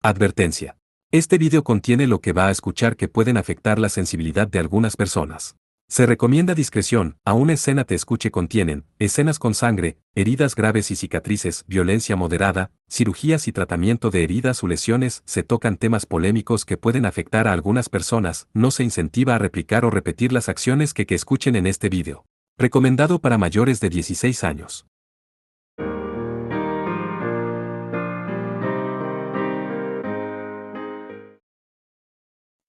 Advertencia. Este video contiene lo que va a escuchar que pueden afectar la sensibilidad de algunas personas. Se recomienda discreción, a una escena te escuche contienen, escenas con sangre, heridas graves y cicatrices, violencia moderada, cirugías y tratamiento de heridas o lesiones, se tocan temas polémicos que pueden afectar a algunas personas, no se incentiva a replicar o repetir las acciones que escuchen en este video. Recomendado para mayores de 16 años.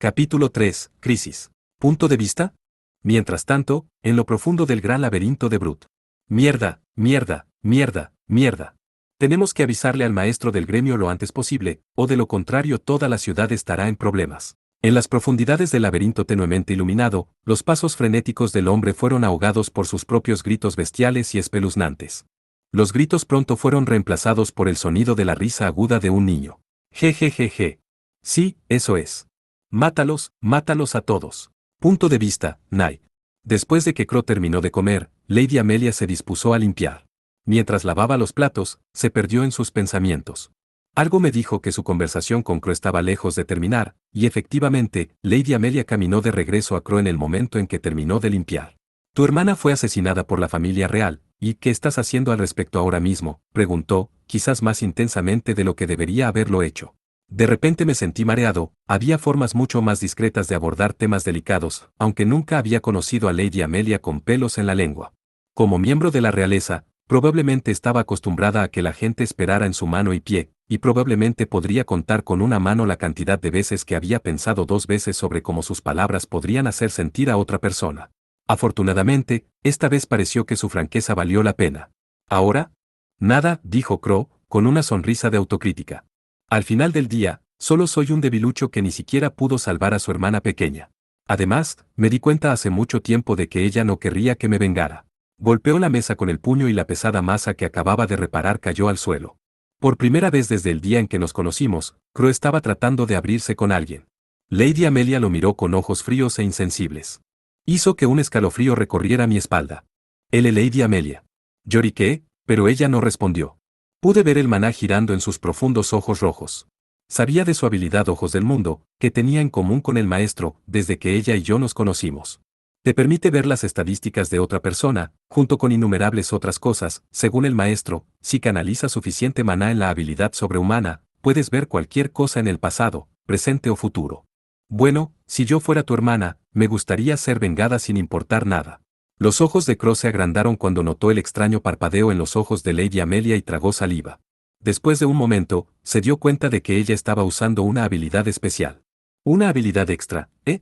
Capítulo 3. Crisis. ¿Punto de vista? Mientras tanto, en lo profundo del gran laberinto de Brut. Mierda, mierda, mierda, mierda. Tenemos que avisarle al maestro del gremio lo antes posible, o de lo contrario toda la ciudad estará en problemas. En las profundidades del laberinto tenuemente iluminado, los pasos frenéticos del hombre fueron ahogados por sus propios gritos bestiales y espeluznantes. Los gritos pronto fueron reemplazados por el sonido de la risa aguda de un niño. Jejejeje. Sí, eso es. Mátalos, mátalos a todos. Punto de vista, Night. Después de que Crow terminó de comer, Lady Amelia se dispuso a limpiar. Mientras lavaba los platos, se perdió en sus pensamientos. Algo me dijo que su conversación con Crow estaba lejos de terminar, y efectivamente, Lady Amelia caminó de regreso a Crow en el momento en que terminó de limpiar. Tu hermana fue asesinada por la familia real, ¿y qué estás haciendo al respecto ahora mismo?, preguntó, quizás más intensamente de lo que debería haberlo hecho. De repente me sentí mareado, había formas mucho más discretas de abordar temas delicados, aunque nunca había conocido a Lady Amelia con pelos en la lengua. Como miembro de la realeza, probablemente estaba acostumbrada a que la gente esperara en su mano y pie, y probablemente podría contar con una mano la cantidad de veces que había pensado 2 veces sobre cómo sus palabras podrían hacer sentir a otra persona. Afortunadamente, esta vez pareció que su franqueza valió la pena. ¿Ahora? Nada, dijo Crow, con una sonrisa de autocrítica. Al final del día, solo soy un debilucho que ni siquiera pudo salvar a su hermana pequeña. Además, me di cuenta hace mucho tiempo de que ella no querría que me vengara. Golpeó la mesa con el puño y la pesada masa que acababa de reparar cayó al suelo. Por primera vez desde el día en que nos conocimos, Crow estaba tratando de abrirse con alguien. Lady Amelia lo miró con ojos fríos e insensibles. Hizo que un escalofrío recorriera mi espalda. Lady Amelia. Lloriqué, pero ella no respondió. Pude ver el maná girando en sus profundos ojos rojos. Sabía de su habilidad Ojos del Mundo, que tenía en común con el maestro, desde que ella y yo nos conocimos. Te permite ver las estadísticas de otra persona, junto con innumerables otras cosas, según el maestro, si canaliza suficiente maná en la habilidad sobrehumana, puedes ver cualquier cosa en el pasado, presente o futuro. Bueno, si yo fuera tu hermana, me gustaría ser vengada sin importar nada. Los ojos de Crow se agrandaron cuando notó el extraño parpadeo en los ojos de Lady Amelia y tragó saliva. Después de un momento, se dio cuenta de que ella estaba usando una habilidad especial. Una habilidad extra, ¿eh?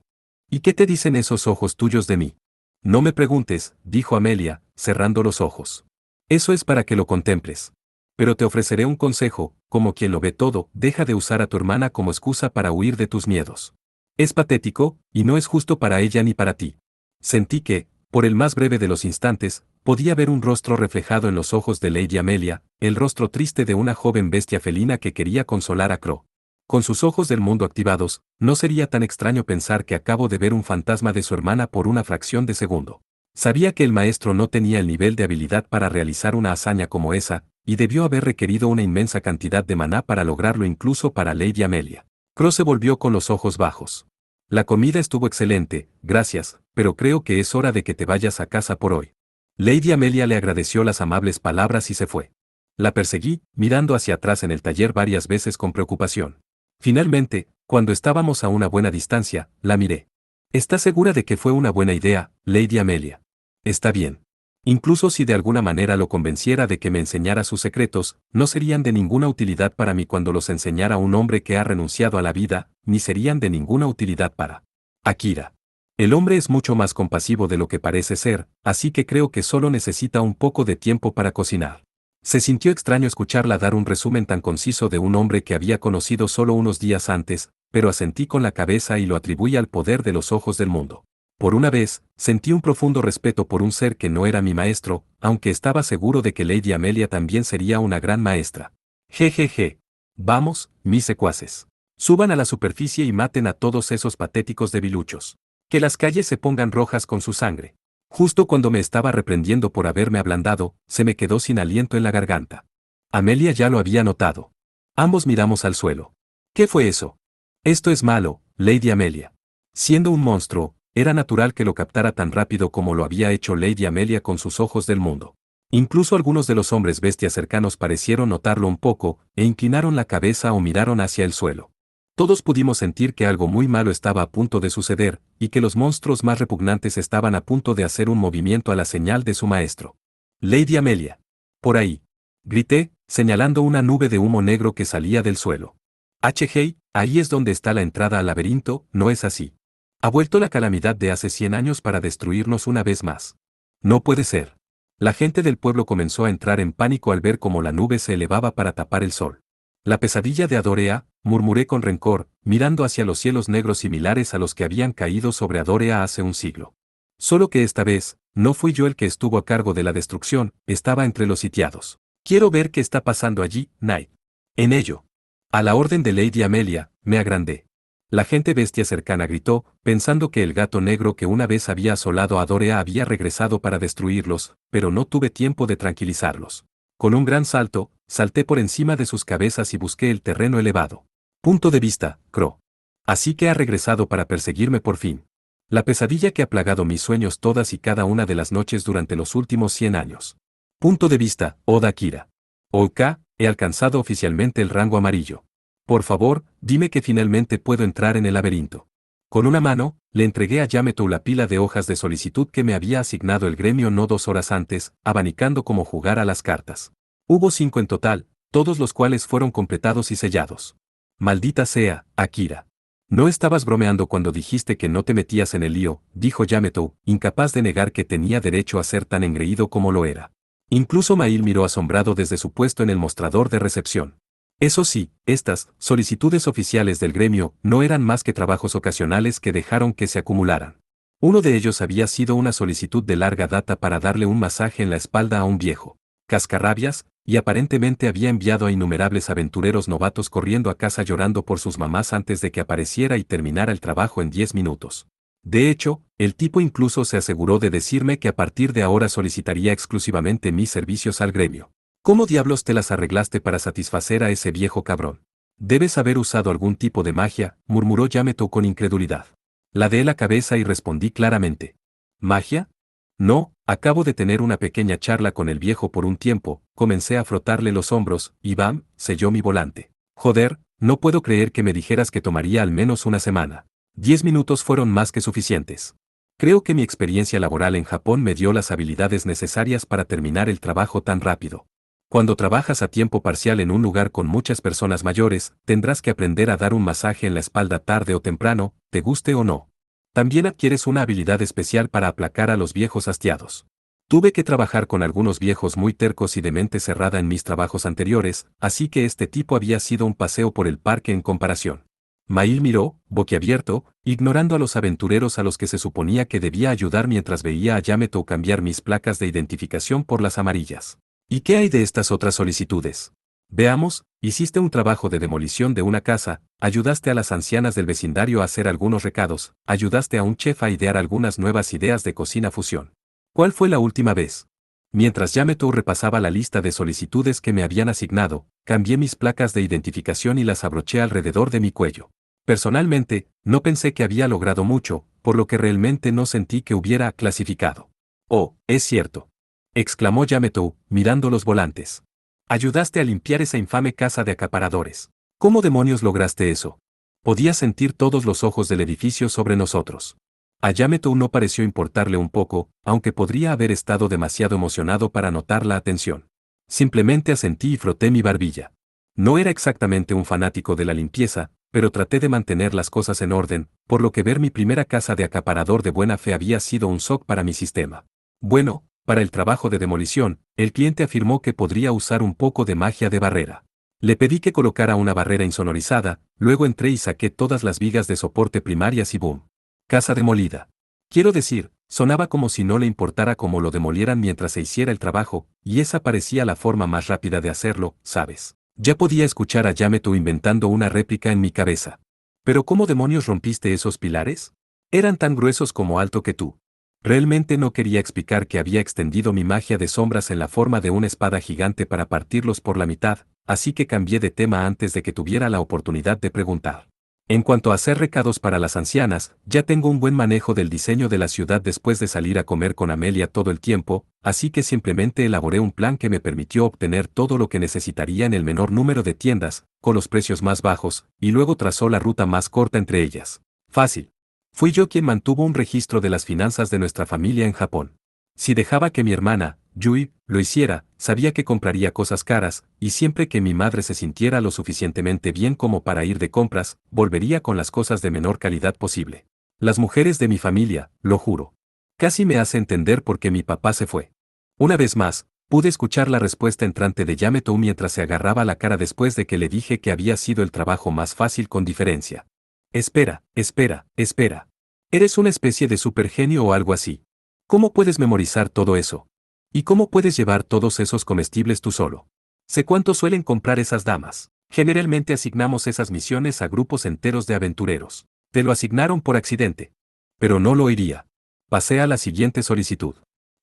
¿Y qué te dicen esos ojos tuyos de mí? No me preguntes, dijo Amelia, cerrando los ojos. Eso es para que lo contemples. Pero te ofreceré un consejo, como quien lo ve todo, deja de usar a tu hermana como excusa para huir de tus miedos. Es patético, y no es justo para ella ni para ti. Sentí que, por el más breve de los instantes, podía ver un rostro reflejado en los ojos de Lady Amelia, el rostro triste de una joven bestia felina que quería consolar a Crow. Con sus ojos del mundo activados, no sería tan extraño pensar que acabo de ver un fantasma de su hermana por una fracción de segundo. Sabía que el maestro no tenía el nivel de habilidad para realizar una hazaña como esa, y debió haber requerido una inmensa cantidad de maná para lograrlo incluso para Lady Amelia. Crow se volvió con los ojos bajos. La comida estuvo excelente, gracias, pero creo que es hora de que te vayas a casa por hoy. Lady Amelia le agradeció las amables palabras y se fue. La perseguí, mirando hacia atrás en el taller varias veces con preocupación. Finalmente, cuando estábamos a una buena distancia, la miré. ¿Estás segura de que fue una buena idea, Lady Amelia? Está bien. Incluso si de alguna manera lo convenciera de que me enseñara sus secretos, no serían de ninguna utilidad para mí cuando los enseñara un hombre que ha renunciado a la vida, ni serían de ninguna utilidad para Akira. El hombre es mucho más compasivo de lo que parece ser, así que creo que solo necesita un poco de tiempo para cocinar. Se sintió extraño escucharla dar un resumen tan conciso de un hombre que había conocido solo unos días antes, pero asentí con la cabeza y lo atribuí al poder de los ojos del mundo. Por una vez, sentí un profundo respeto por un ser que no era mi maestro, aunque estaba seguro de que Lady Amelia también sería una gran maestra. Jejeje. Vamos, mis secuaces. Suban a la superficie y maten a todos esos patéticos debiluchos. Que las calles se pongan rojas con su sangre. Justo cuando me estaba reprendiendo por haberme ablandado, se me quedó sin aliento en la garganta. Amelia ya lo había notado. Ambos miramos al suelo. ¿Qué fue eso? Esto es malo, Lady Amelia. Siendo un monstruo, era natural que lo captara tan rápido como lo había hecho Lady Amelia con sus ojos del mundo. Incluso algunos de los hombres bestias cercanos parecieron notarlo un poco, e inclinaron la cabeza o miraron hacia el suelo. Todos pudimos sentir que algo muy malo estaba a punto de suceder, y que los monstruos más repugnantes estaban a punto de hacer un movimiento a la señal de su maestro. Lady Amelia. Por ahí. Grité, señalando una nube de humo negro que salía del suelo. Hey, ahí es donde está la entrada al laberinto, ¿no es así? Ha vuelto la calamidad de hace 100 años para destruirnos una vez más. No puede ser. La gente del pueblo comenzó a entrar en pánico al ver cómo la nube se elevaba para tapar el sol. La pesadilla de Adorea, murmuré con rencor, mirando hacia los cielos negros similares a los que habían caído sobre Adorea hace un siglo. Solo que esta vez, no fui yo el que estuvo a cargo de la destrucción, estaba entre los sitiados. Quiero ver qué está pasando allí, Knight. En ello. A la orden de Lady Amelia, me agrandé. La gente bestia cercana gritó, pensando que el gato negro que una vez había asolado a Dorea había regresado para destruirlos, pero no tuve tiempo de tranquilizarlos. Con un gran salto, salté por encima de sus cabezas y busqué el terreno elevado. Punto de vista, Crow. Así que ha regresado para perseguirme por fin. La pesadilla que ha plagado mis sueños todas y cada una de las noches durante los últimos 100 años. Punto de vista, Oda Kira. Oka, he alcanzado oficialmente el rango amarillo. Por favor, dime que finalmente puedo entrar en el laberinto. Con una mano, le entregué a Yametou la pila de hojas de solicitud que me había asignado el gremio no 2 horas antes, abanicando como jugar a las cartas. Hubo 5 en total, todos los cuales fueron completados y sellados. Maldita sea, Akira. No estabas bromeando cuando dijiste que no te metías en el lío, dijo Yametou, incapaz de negar que tenía derecho a ser tan engreído como lo era. Incluso Mail miró asombrado desde su puesto en el mostrador de recepción. Eso sí, estas solicitudes oficiales del gremio no eran más que trabajos ocasionales que dejaron que se acumularan. Uno de ellos había sido una solicitud de larga data para darle un masaje en la espalda a un viejo cascarrabias, y aparentemente había enviado a innumerables aventureros novatos corriendo a casa llorando por sus mamás antes de que apareciera y terminara el trabajo en 10 minutos. De hecho, el tipo incluso se aseguró de decirme que a partir de ahora solicitaría exclusivamente mis servicios al gremio. ¿Cómo diablos te las arreglaste para satisfacer a ese viejo cabrón? Debes haber usado algún tipo de magia, murmuró Yametou con incredulidad. Ladeé la cabeza y respondí claramente. ¿Magia? No, acabo de tener una pequeña charla con el viejo por un tiempo, comencé a frotarle los hombros, y bam, selló mi volante. Joder, no puedo creer que me dijeras que tomaría al menos una semana. 10 minutos fueron más que suficientes. Creo que mi experiencia laboral en Japón me dio las habilidades necesarias para terminar el trabajo tan rápido. Cuando trabajas a tiempo parcial en un lugar con muchas personas mayores, tendrás que aprender a dar un masaje en la espalda tarde o temprano, te guste o no. También adquieres una habilidad especial para aplacar a los viejos hastiados. Tuve que trabajar con algunos viejos muy tercos y de mente cerrada en mis trabajos anteriores, así que este tipo había sido un paseo por el parque en comparación. Mail miró, boquiabierto, ignorando a los aventureros a los que se suponía que debía ayudar mientras veía a Yametou cambiar mis placas de identificación por las amarillas. ¿Y qué hay de estas otras solicitudes? Veamos, hiciste un trabajo de demolición de una casa, ayudaste a las ancianas del vecindario a hacer algunos recados, ayudaste a un chef a idear algunas nuevas ideas de cocina fusión. ¿Cuál fue la última vez? Mientras Yametou repasaba la lista de solicitudes que me habían asignado, cambié mis placas de identificación y las abroché alrededor de mi cuello. Personalmente, no pensé que había logrado mucho, por lo que realmente no sentí que hubiera clasificado. Oh, es cierto. Exclamó Yametou, mirando los volantes. Ayudaste a limpiar esa infame casa de acaparadores. ¿Cómo demonios lograste eso? Podía sentir todos los ojos del edificio sobre nosotros. A Yametou no pareció importarle un poco, aunque podría haber estado demasiado emocionado para notar la atención. Simplemente asentí y froté mi barbilla. No era exactamente un fanático de la limpieza, pero traté de mantener las cosas en orden, por lo que ver mi primera casa de acaparador de buena fe había sido un shock para mi sistema. Bueno, para el trabajo de demolición, el cliente afirmó que podría usar un poco de magia de barrera. Le pedí que colocara una barrera insonorizada, luego entré y saqué todas las vigas de soporte primarias y boom. Casa demolida. Quiero decir, sonaba como si no le importara cómo lo demolieran mientras se hiciera el trabajo, y esa parecía la forma más rápida de hacerlo, ¿sabes? Ya podía escuchar a Yametou inventando una réplica en mi cabeza. ¿Pero cómo demonios rompiste esos pilares? Eran tan gruesos como alto que tú. Realmente no quería explicar que había extendido mi magia de sombras en la forma de una espada gigante para partirlos por la mitad, así que cambié de tema antes de que tuviera la oportunidad de preguntar. En cuanto a hacer recados para las ancianas, ya tengo un buen manejo del diseño de la ciudad después de salir a comer con Amelia todo el tiempo, así que simplemente elaboré un plan que me permitió obtener todo lo que necesitaría en el menor número de tiendas, con los precios más bajos, y luego trazó la ruta más corta entre ellas. Fácil. Fui yo quien mantuvo un registro de las finanzas de nuestra familia en Japón. Si dejaba que mi hermana, Yui, lo hiciera, sabía que compraría cosas caras, y siempre que mi madre se sintiera lo suficientemente bien como para ir de compras, volvería con las cosas de menor calidad posible. Las mujeres de mi familia, lo juro. Casi me hace entender por qué mi papá se fue. Una vez más, pude escuchar la respuesta entrante de Yametou mientras se agarraba la cara después de que le dije que había sido el trabajo más fácil con diferencia. Espera, espera, espera. ¿Eres una especie de supergenio o algo así? ¿Cómo puedes memorizar todo eso? ¿Y cómo puedes llevar todos esos comestibles tú solo? Sé cuánto suelen comprar esas damas. Generalmente asignamos esas misiones a grupos enteros de aventureros. Te lo asignaron por accidente. Pero no lo iría. Pasé a la siguiente solicitud.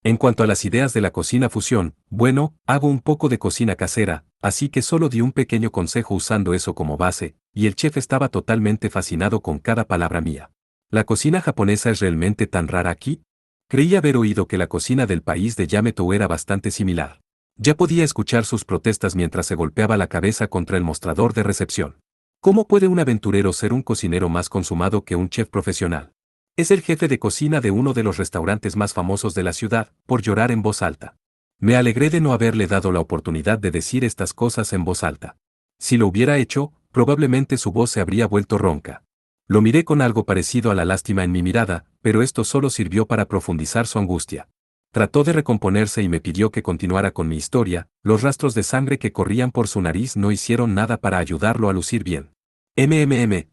En cuanto a las ideas de la cocina fusión, bueno, hago un poco de cocina casera, así que solo di un pequeño consejo usando eso como base, y el chef estaba totalmente fascinado con cada palabra mía. ¿La cocina japonesa es realmente tan rara aquí? Creí haber oído que la cocina del país de Yametou era bastante similar. Ya podía escuchar sus protestas mientras se golpeaba la cabeza contra el mostrador de recepción. ¿Cómo puede un aventurero ser un cocinero más consumado que un chef profesional? Es el jefe de cocina de uno de los restaurantes más famosos de la ciudad, por llorar en voz alta. Me alegré de no haberle dado la oportunidad de decir estas cosas en voz alta. Si lo hubiera hecho, probablemente su voz se habría vuelto ronca. Lo miré con algo parecido a la lástima en mi mirada, pero esto solo sirvió para profundizar su angustia. Trató de recomponerse y me pidió que continuara con mi historia, los rastros de sangre que corrían por su nariz no hicieron nada para ayudarlo a lucir bien.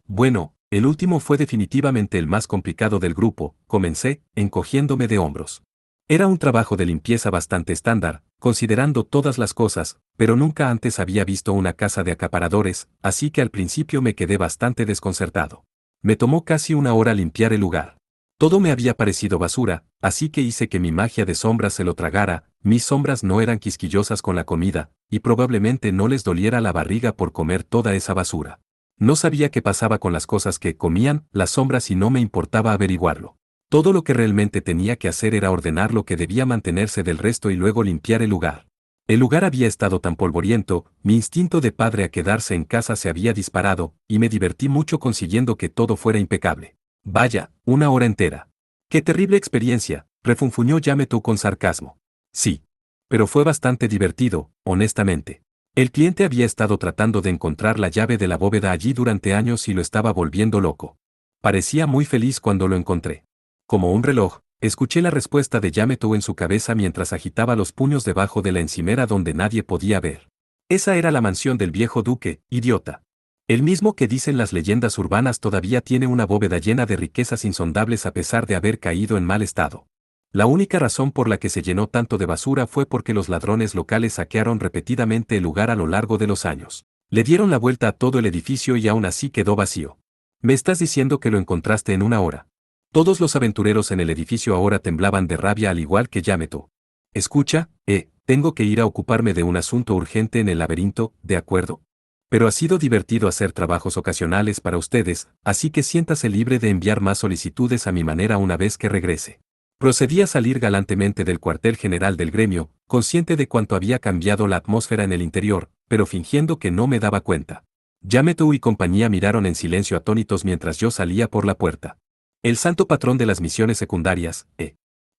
Bueno, el último fue definitivamente el más complicado del grupo, comencé, encogiéndome de hombros. Era un trabajo de limpieza bastante estándar, considerando todas las cosas, pero nunca antes había visto una casa de acaparadores, así que al principio me quedé bastante desconcertado. Me tomó casi una hora limpiar el lugar. Todo me había parecido basura, así que hice que mi magia de sombras se lo tragara, mis sombras no eran quisquillosas con la comida, y probablemente no les doliera la barriga por comer toda esa basura. No sabía qué pasaba con las cosas que comían las sombras y no me importaba averiguarlo. Todo lo que realmente tenía que hacer era ordenar lo que debía mantenerse del resto y luego limpiar el lugar. El lugar había estado tan polvoriento, mi instinto de padre a quedarse en casa se había disparado, y me divertí mucho consiguiendo que todo fuera impecable. Vaya, una hora entera. ¡Qué terrible experiencia!, refunfuñó Yametou con sarcasmo. Sí. Pero fue bastante divertido, honestamente. El cliente había estado tratando de encontrar la llave de la bóveda allí durante años y lo estaba volviendo loco. Parecía muy feliz cuando lo encontré. Como un reloj, escuché la respuesta de Yametou en su cabeza mientras agitaba los puños debajo de la encimera donde nadie podía ver. Esa era la mansión del viejo duque, idiota. El mismo que dicen las leyendas urbanas todavía tiene una bóveda llena de riquezas insondables a pesar de haber caído en mal estado. La única razón por la que se llenó tanto de basura fue porque los ladrones locales saquearon repetidamente el lugar a lo largo de los años. Le dieron la vuelta a todo el edificio y aún así quedó vacío. ¿Me estás diciendo que lo encontraste en una hora? Todos los aventureros en el edificio ahora temblaban de rabia al igual que Yametou. Escucha, tengo que ir a ocuparme de un asunto urgente en el laberinto, ¿de acuerdo? Pero ha sido divertido hacer trabajos ocasionales para ustedes, así que siéntase libre de enviar más solicitudes a mi manera una vez que regrese. Procedí a salir galantemente del cuartel general del gremio, consciente de cuánto había cambiado la atmósfera en el interior, pero fingiendo que no me daba cuenta. Yametou y compañía miraron en silencio atónitos mientras yo salía por la puerta. El santo patrón de las misiones secundarias,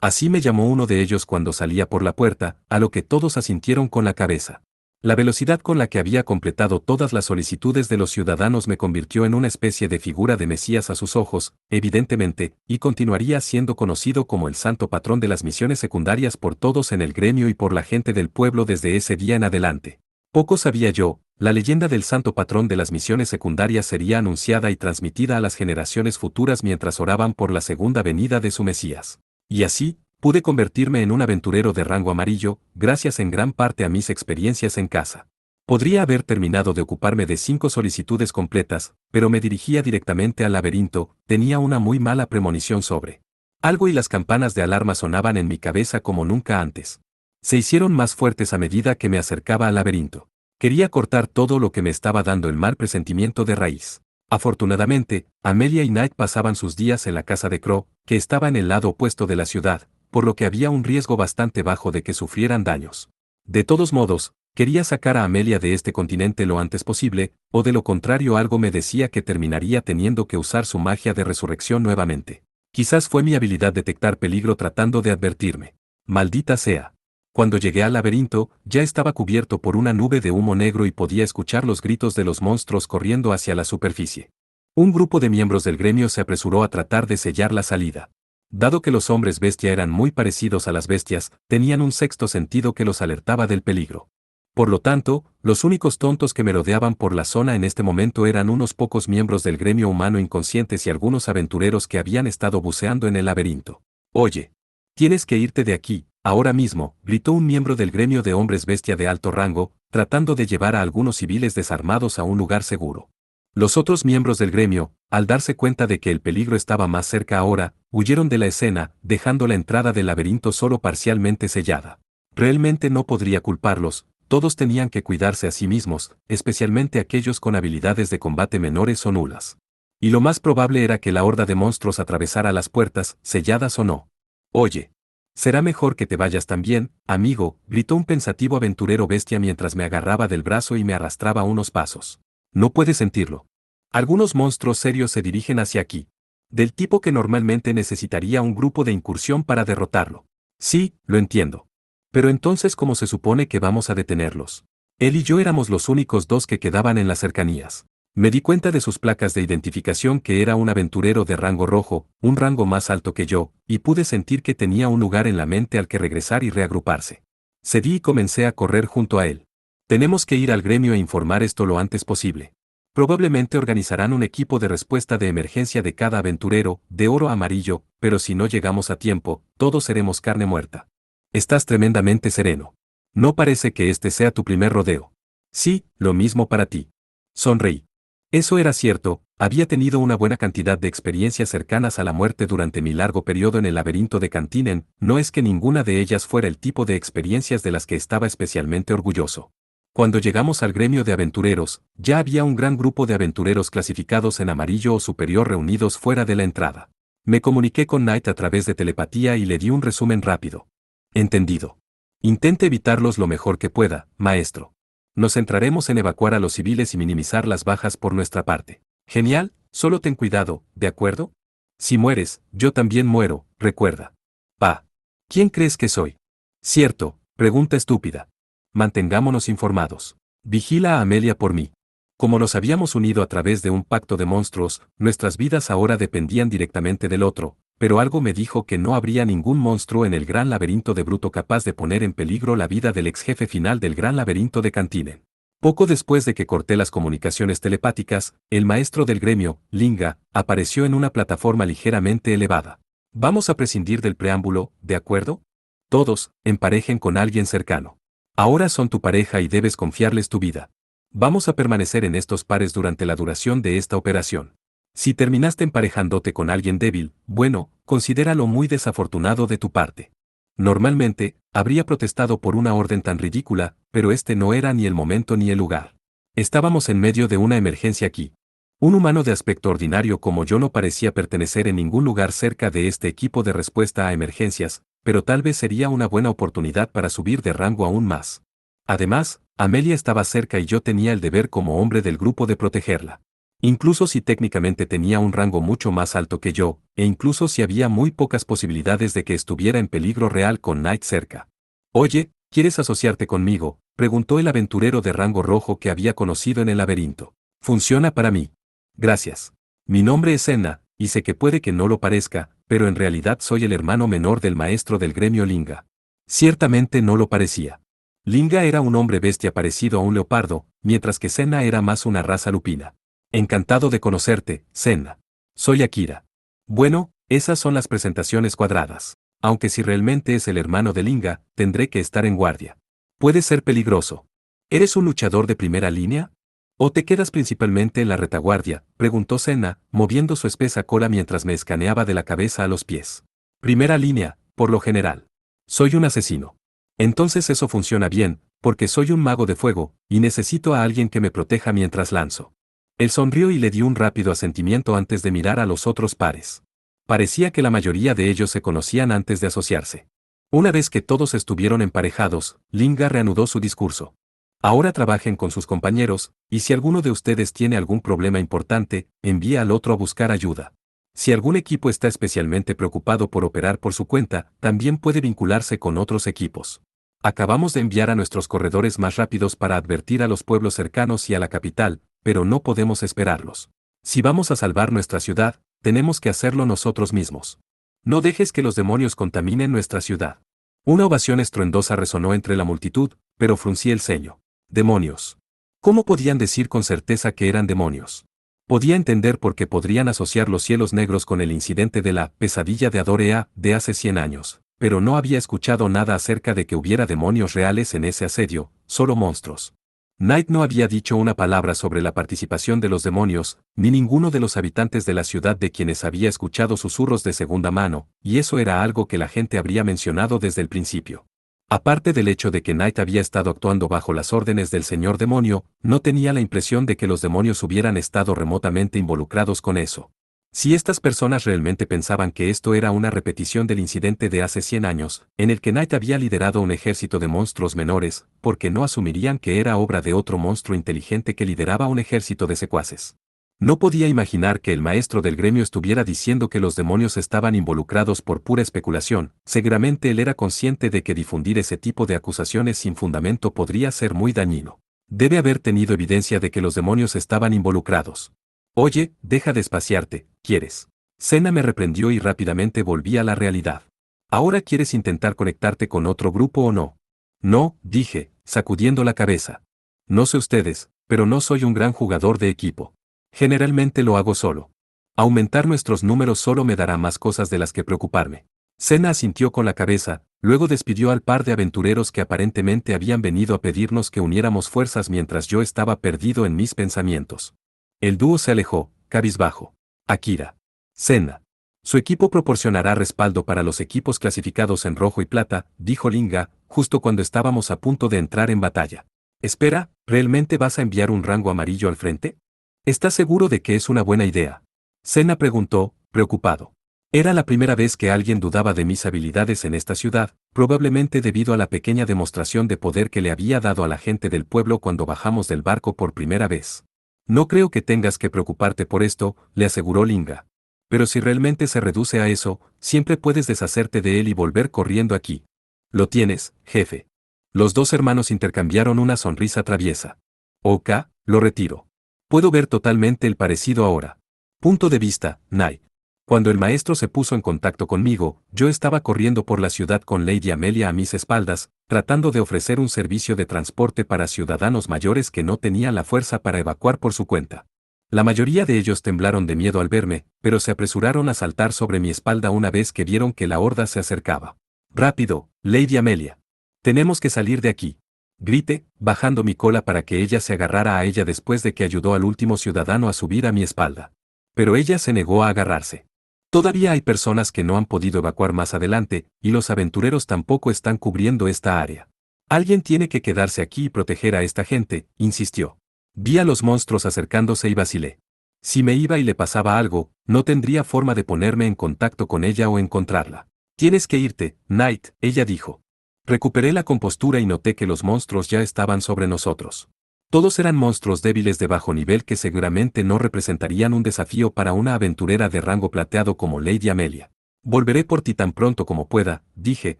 Así me llamó uno de ellos cuando salía por la puerta, a lo que todos asintieron con la cabeza. La velocidad con la que había completado todas las solicitudes de los ciudadanos me convirtió en una especie de figura de Mesías a sus ojos, evidentemente, y continuaría siendo conocido como el santo patrón de las misiones secundarias por todos en el gremio y por la gente del pueblo desde ese día en adelante. Poco sabía yo, la leyenda del santo patrón de las misiones secundarias sería anunciada y transmitida a las generaciones futuras mientras oraban por la segunda venida de su Mesías. Y así, pude convertirme en un aventurero de rango amarillo, gracias en gran parte a mis experiencias en casa. Podría haber terminado de ocuparme de 5 solicitudes completas, pero me dirigía directamente al laberinto, tenía una muy mala premonición sobre algo y las campanas de alarma sonaban en mi cabeza como nunca antes. Se hicieron más fuertes a medida que me acercaba al laberinto. Quería cortar todo lo que me estaba dando el mal presentimiento de raíz. Afortunadamente, Amelia y Knight pasaban sus días en la casa de Crow, que estaba en el lado opuesto de la ciudad, por lo que había un riesgo bastante bajo de que sufrieran daños. De todos modos, quería sacar a Amelia de este continente lo antes posible, o de lo contrario algo me decía que terminaría teniendo que usar su magia de resurrección nuevamente. Quizás fue mi habilidad detectar peligro tratando de advertirme. Maldita sea. Cuando llegué al laberinto, ya estaba cubierto por una nube de humo negro y podía escuchar los gritos de los monstruos corriendo hacia la superficie. Un grupo de miembros del gremio se apresuró a tratar de sellar la salida. Dado que los hombres bestia eran muy parecidos a las bestias, tenían un sexto sentido que los alertaba del peligro. Por lo tanto, los únicos tontos que merodeaban por la zona en este momento eran unos pocos miembros del gremio humano inconscientes y algunos aventureros que habían estado buceando en el laberinto. Oye, tienes que irte de aquí, ahora mismo, gritó un miembro del gremio de hombres bestia de alto rango, tratando de llevar a algunos civiles desarmados a un lugar seguro. Los otros miembros del gremio, al darse cuenta de que el peligro estaba más cerca ahora, huyeron de la escena, dejando la entrada del laberinto solo parcialmente sellada. Realmente no podría culparlos, todos tenían que cuidarse a sí mismos, especialmente aquellos con habilidades de combate menores o nulas. Y lo más probable era que la horda de monstruos atravesara las puertas, selladas o no. Oye, será mejor que te vayas también, amigo, gritó un pensativo aventurero bestia mientras me agarraba del brazo y me arrastraba unos pasos. No puedes sentirlo. Algunos monstruos serios se dirigen hacia aquí. Del tipo que normalmente necesitaría un grupo de incursión para derrotarlo. Sí, lo entiendo. Pero entonces, ¿cómo se supone que vamos a detenerlos? Él y yo éramos los únicos dos que quedaban en las cercanías. Me di cuenta de sus placas de identificación que era un aventurero de rango rojo, un rango más alto que yo, y pude sentir que tenía un lugar en la mente al que regresar y reagruparse. Cedí y comencé a correr junto a él. Tenemos que ir al gremio e informar esto lo antes posible. Probablemente organizarán un equipo de respuesta de emergencia de cada aventurero, de oro amarillo, pero si no llegamos a tiempo, todos seremos carne muerta. Estás tremendamente sereno. No parece que este sea tu primer rodeo. Sí, lo mismo para ti. Sonreí. Eso era cierto, había tenido una buena cantidad de experiencias cercanas a la muerte durante mi largo periodo en el laberinto de Cantinen, no es que ninguna de ellas fuera el tipo de experiencias de las que estaba especialmente orgulloso. Cuando llegamos al gremio de aventureros, ya había un gran grupo de aventureros clasificados en amarillo o superior reunidos fuera de la entrada. Me comuniqué con Knight a través de telepatía y le di un resumen rápido. Entendido. Intente evitarlos lo mejor que pueda, maestro. Nos centraremos en evacuar a los civiles y minimizar las bajas por nuestra parte. Genial, solo ten cuidado, ¿de acuerdo? Si mueres, yo también muero, recuerda. Pa. ¿Quién crees que soy? Cierto, pregunta estúpida. Mantengámonos informados. Vigila a Amelia por mí. Como nos habíamos unido a través de un pacto de monstruos, nuestras vidas ahora dependían directamente del otro, pero algo me dijo que no habría ningún monstruo en el gran laberinto de Bruto capaz de poner en peligro la vida del ex jefe final del gran laberinto de Cantinen. Poco después de que corté las comunicaciones telepáticas, el maestro del gremio, Linga, apareció en una plataforma ligeramente elevada. Vamos a prescindir del preámbulo, ¿de acuerdo? Todos, emparejen con alguien cercano. Ahora son tu pareja y debes confiarles tu vida. Vamos a permanecer en estos pares durante la duración de esta operación. Si terminaste emparejándote con alguien débil, bueno, considéralo muy desafortunado de tu parte. Normalmente, habría protestado por una orden tan ridícula, pero este no era ni el momento ni el lugar. Estábamos en medio de una emergencia aquí. Un humano de aspecto ordinario como yo no parecía pertenecer en ningún lugar cerca de este equipo de respuesta a emergencias, pero tal vez sería una buena oportunidad para subir de rango aún más. Además, Amelia estaba cerca y yo tenía el deber como hombre del grupo de protegerla. Incluso si técnicamente tenía un rango mucho más alto que yo, e incluso si había muy pocas posibilidades de que estuviera en peligro real con Knight cerca. Oye, ¿quieres asociarte conmigo?, preguntó el aventurero de rango rojo que había conocido en el laberinto. Funciona para mí. Gracias. Mi nombre es Senna, y sé que puede que no lo parezca, pero en realidad soy el hermano menor del maestro del gremio Linga. Ciertamente no lo parecía. Linga era un hombre bestia parecido a un leopardo, mientras que Senna era más una raza lupina. Encantado de conocerte, Senna. Soy Akira. Bueno, esas son las presentaciones cuadradas. Aunque si realmente es el hermano de Linga, tendré que estar en guardia. Puede ser peligroso. ¿Eres un luchador de primera línea? ¿O te quedas principalmente en la retaguardia?, preguntó Senna, moviendo su espesa cola mientras me escaneaba de la cabeza a los pies. Primera línea, por lo general. Soy un asesino. Entonces eso funciona bien, Porque soy un mago de fuego, y necesito a alguien que me proteja mientras lanzo. Él sonrió y le dio un rápido asentimiento antes de mirar a los otros pares. Parecía que la mayoría de ellos se conocían antes de asociarse. Una vez que todos estuvieron emparejados, Linga reanudó su discurso. Ahora trabajen con sus compañeros, y si alguno de ustedes tiene algún problema importante, envíe al otro a buscar ayuda. Si algún equipo está especialmente preocupado por operar por su cuenta, también puede vincularse con otros equipos. Acabamos de enviar a nuestros corredores más rápidos para advertir a los pueblos cercanos y a la capital, pero no podemos esperarlos. Si vamos a salvar nuestra ciudad, tenemos que hacerlo nosotros mismos. No dejes que los demonios contaminen nuestra ciudad. Una ovación estruendosa resonó entre la multitud, pero fruncí el ceño. Demonios. ¿Cómo podían decir con certeza que eran demonios? Podía entender por qué podrían asociar los cielos negros con el incidente de la pesadilla de Adorea de hace 100 años, pero no había escuchado nada acerca de que hubiera demonios reales en ese asedio, solo monstruos. Knight no había dicho una palabra sobre la participación de los demonios, ni ninguno de los habitantes de la ciudad de quienes había escuchado susurros de segunda mano, y eso era algo que la gente habría mencionado desde el principio. Aparte del hecho de que Knight había estado actuando bajo las órdenes del señor demonio, no tenía la impresión de que los demonios hubieran estado remotamente involucrados con eso. Si estas personas realmente pensaban que esto era una repetición del incidente de hace 100 años, en el que Knight había liderado un ejército de monstruos menores, ¿por qué no asumirían que era obra de otro monstruo inteligente que lideraba un ejército de secuaces? No podía imaginar que el maestro del gremio estuviera diciendo que los demonios estaban involucrados por pura especulación. Seguramente él era consciente de que difundir ese tipo de acusaciones sin fundamento podría ser muy dañino. Debe haber tenido evidencia de que los demonios estaban involucrados. Oye, deja de espaciarte, ¿quieres? Senna me reprendió y rápidamente volví a la realidad. ¿Ahora quieres intentar conectarte con otro grupo o no? No, dije, sacudiendo la cabeza. No sé ustedes, pero no soy un gran jugador de equipo. Generalmente lo hago solo. Aumentar nuestros números solo me dará más cosas de las que preocuparme. Senna asintió con la cabeza, luego despidió al par de aventureros que aparentemente habían venido a pedirnos que uniéramos fuerzas mientras yo estaba perdido en mis pensamientos. El dúo se alejó, cabizbajo. Akira. Senna. Su equipo proporcionará respaldo para los equipos clasificados en rojo y plata, dijo Linga, justo cuando estábamos a punto de entrar en batalla. Espera, ¿realmente vas a enviar un rango amarillo al frente? ¿Estás seguro de que es una buena idea? Senna preguntó, preocupado. Era la primera vez que alguien dudaba de mis habilidades en esta ciudad, probablemente debido a la pequeña demostración de poder que le había dado a la gente del pueblo cuando bajamos del barco por primera vez. No creo que tengas que preocuparte por esto, le aseguró Linga. Pero si realmente se reduce a eso, siempre puedes deshacerte de él y volver corriendo aquí. Lo tienes, jefe. Los dos hermanos intercambiaron una sonrisa traviesa. Ok, lo retiro. Puedo ver totalmente el parecido ahora. Punto de vista, Knight. Cuando el maestro se puso en contacto conmigo, yo estaba corriendo por la ciudad con Lady Amelia a mis espaldas, tratando de ofrecer un servicio de transporte para ciudadanos mayores que no tenían la fuerza para evacuar por su cuenta. La mayoría de ellos temblaron de miedo al verme, pero se apresuraron a saltar sobre mi espalda una vez que vieron que la horda se acercaba. Rápido, Lady Amelia. Tenemos que salir de aquí. Grité, bajando mi cola para que ella se agarrara a ella después de que ayudó al último ciudadano a subir a mi espalda. Pero ella se negó a agarrarse. Todavía hay personas que no han podido evacuar más adelante, y los aventureros tampoco están cubriendo esta área. Alguien tiene que quedarse aquí y proteger a esta gente, insistió. Vi a los monstruos acercándose y vacilé. Si me iba y le pasaba algo, no tendría forma de ponerme en contacto con ella o encontrarla. Tienes que irte, Knight, ella dijo. Recuperé la compostura y noté que los monstruos ya estaban sobre nosotros. Todos eran monstruos débiles de bajo nivel que seguramente no representarían un desafío para una aventurera de rango plateado como Lady Amelia. Volveré por ti tan pronto como pueda, dije,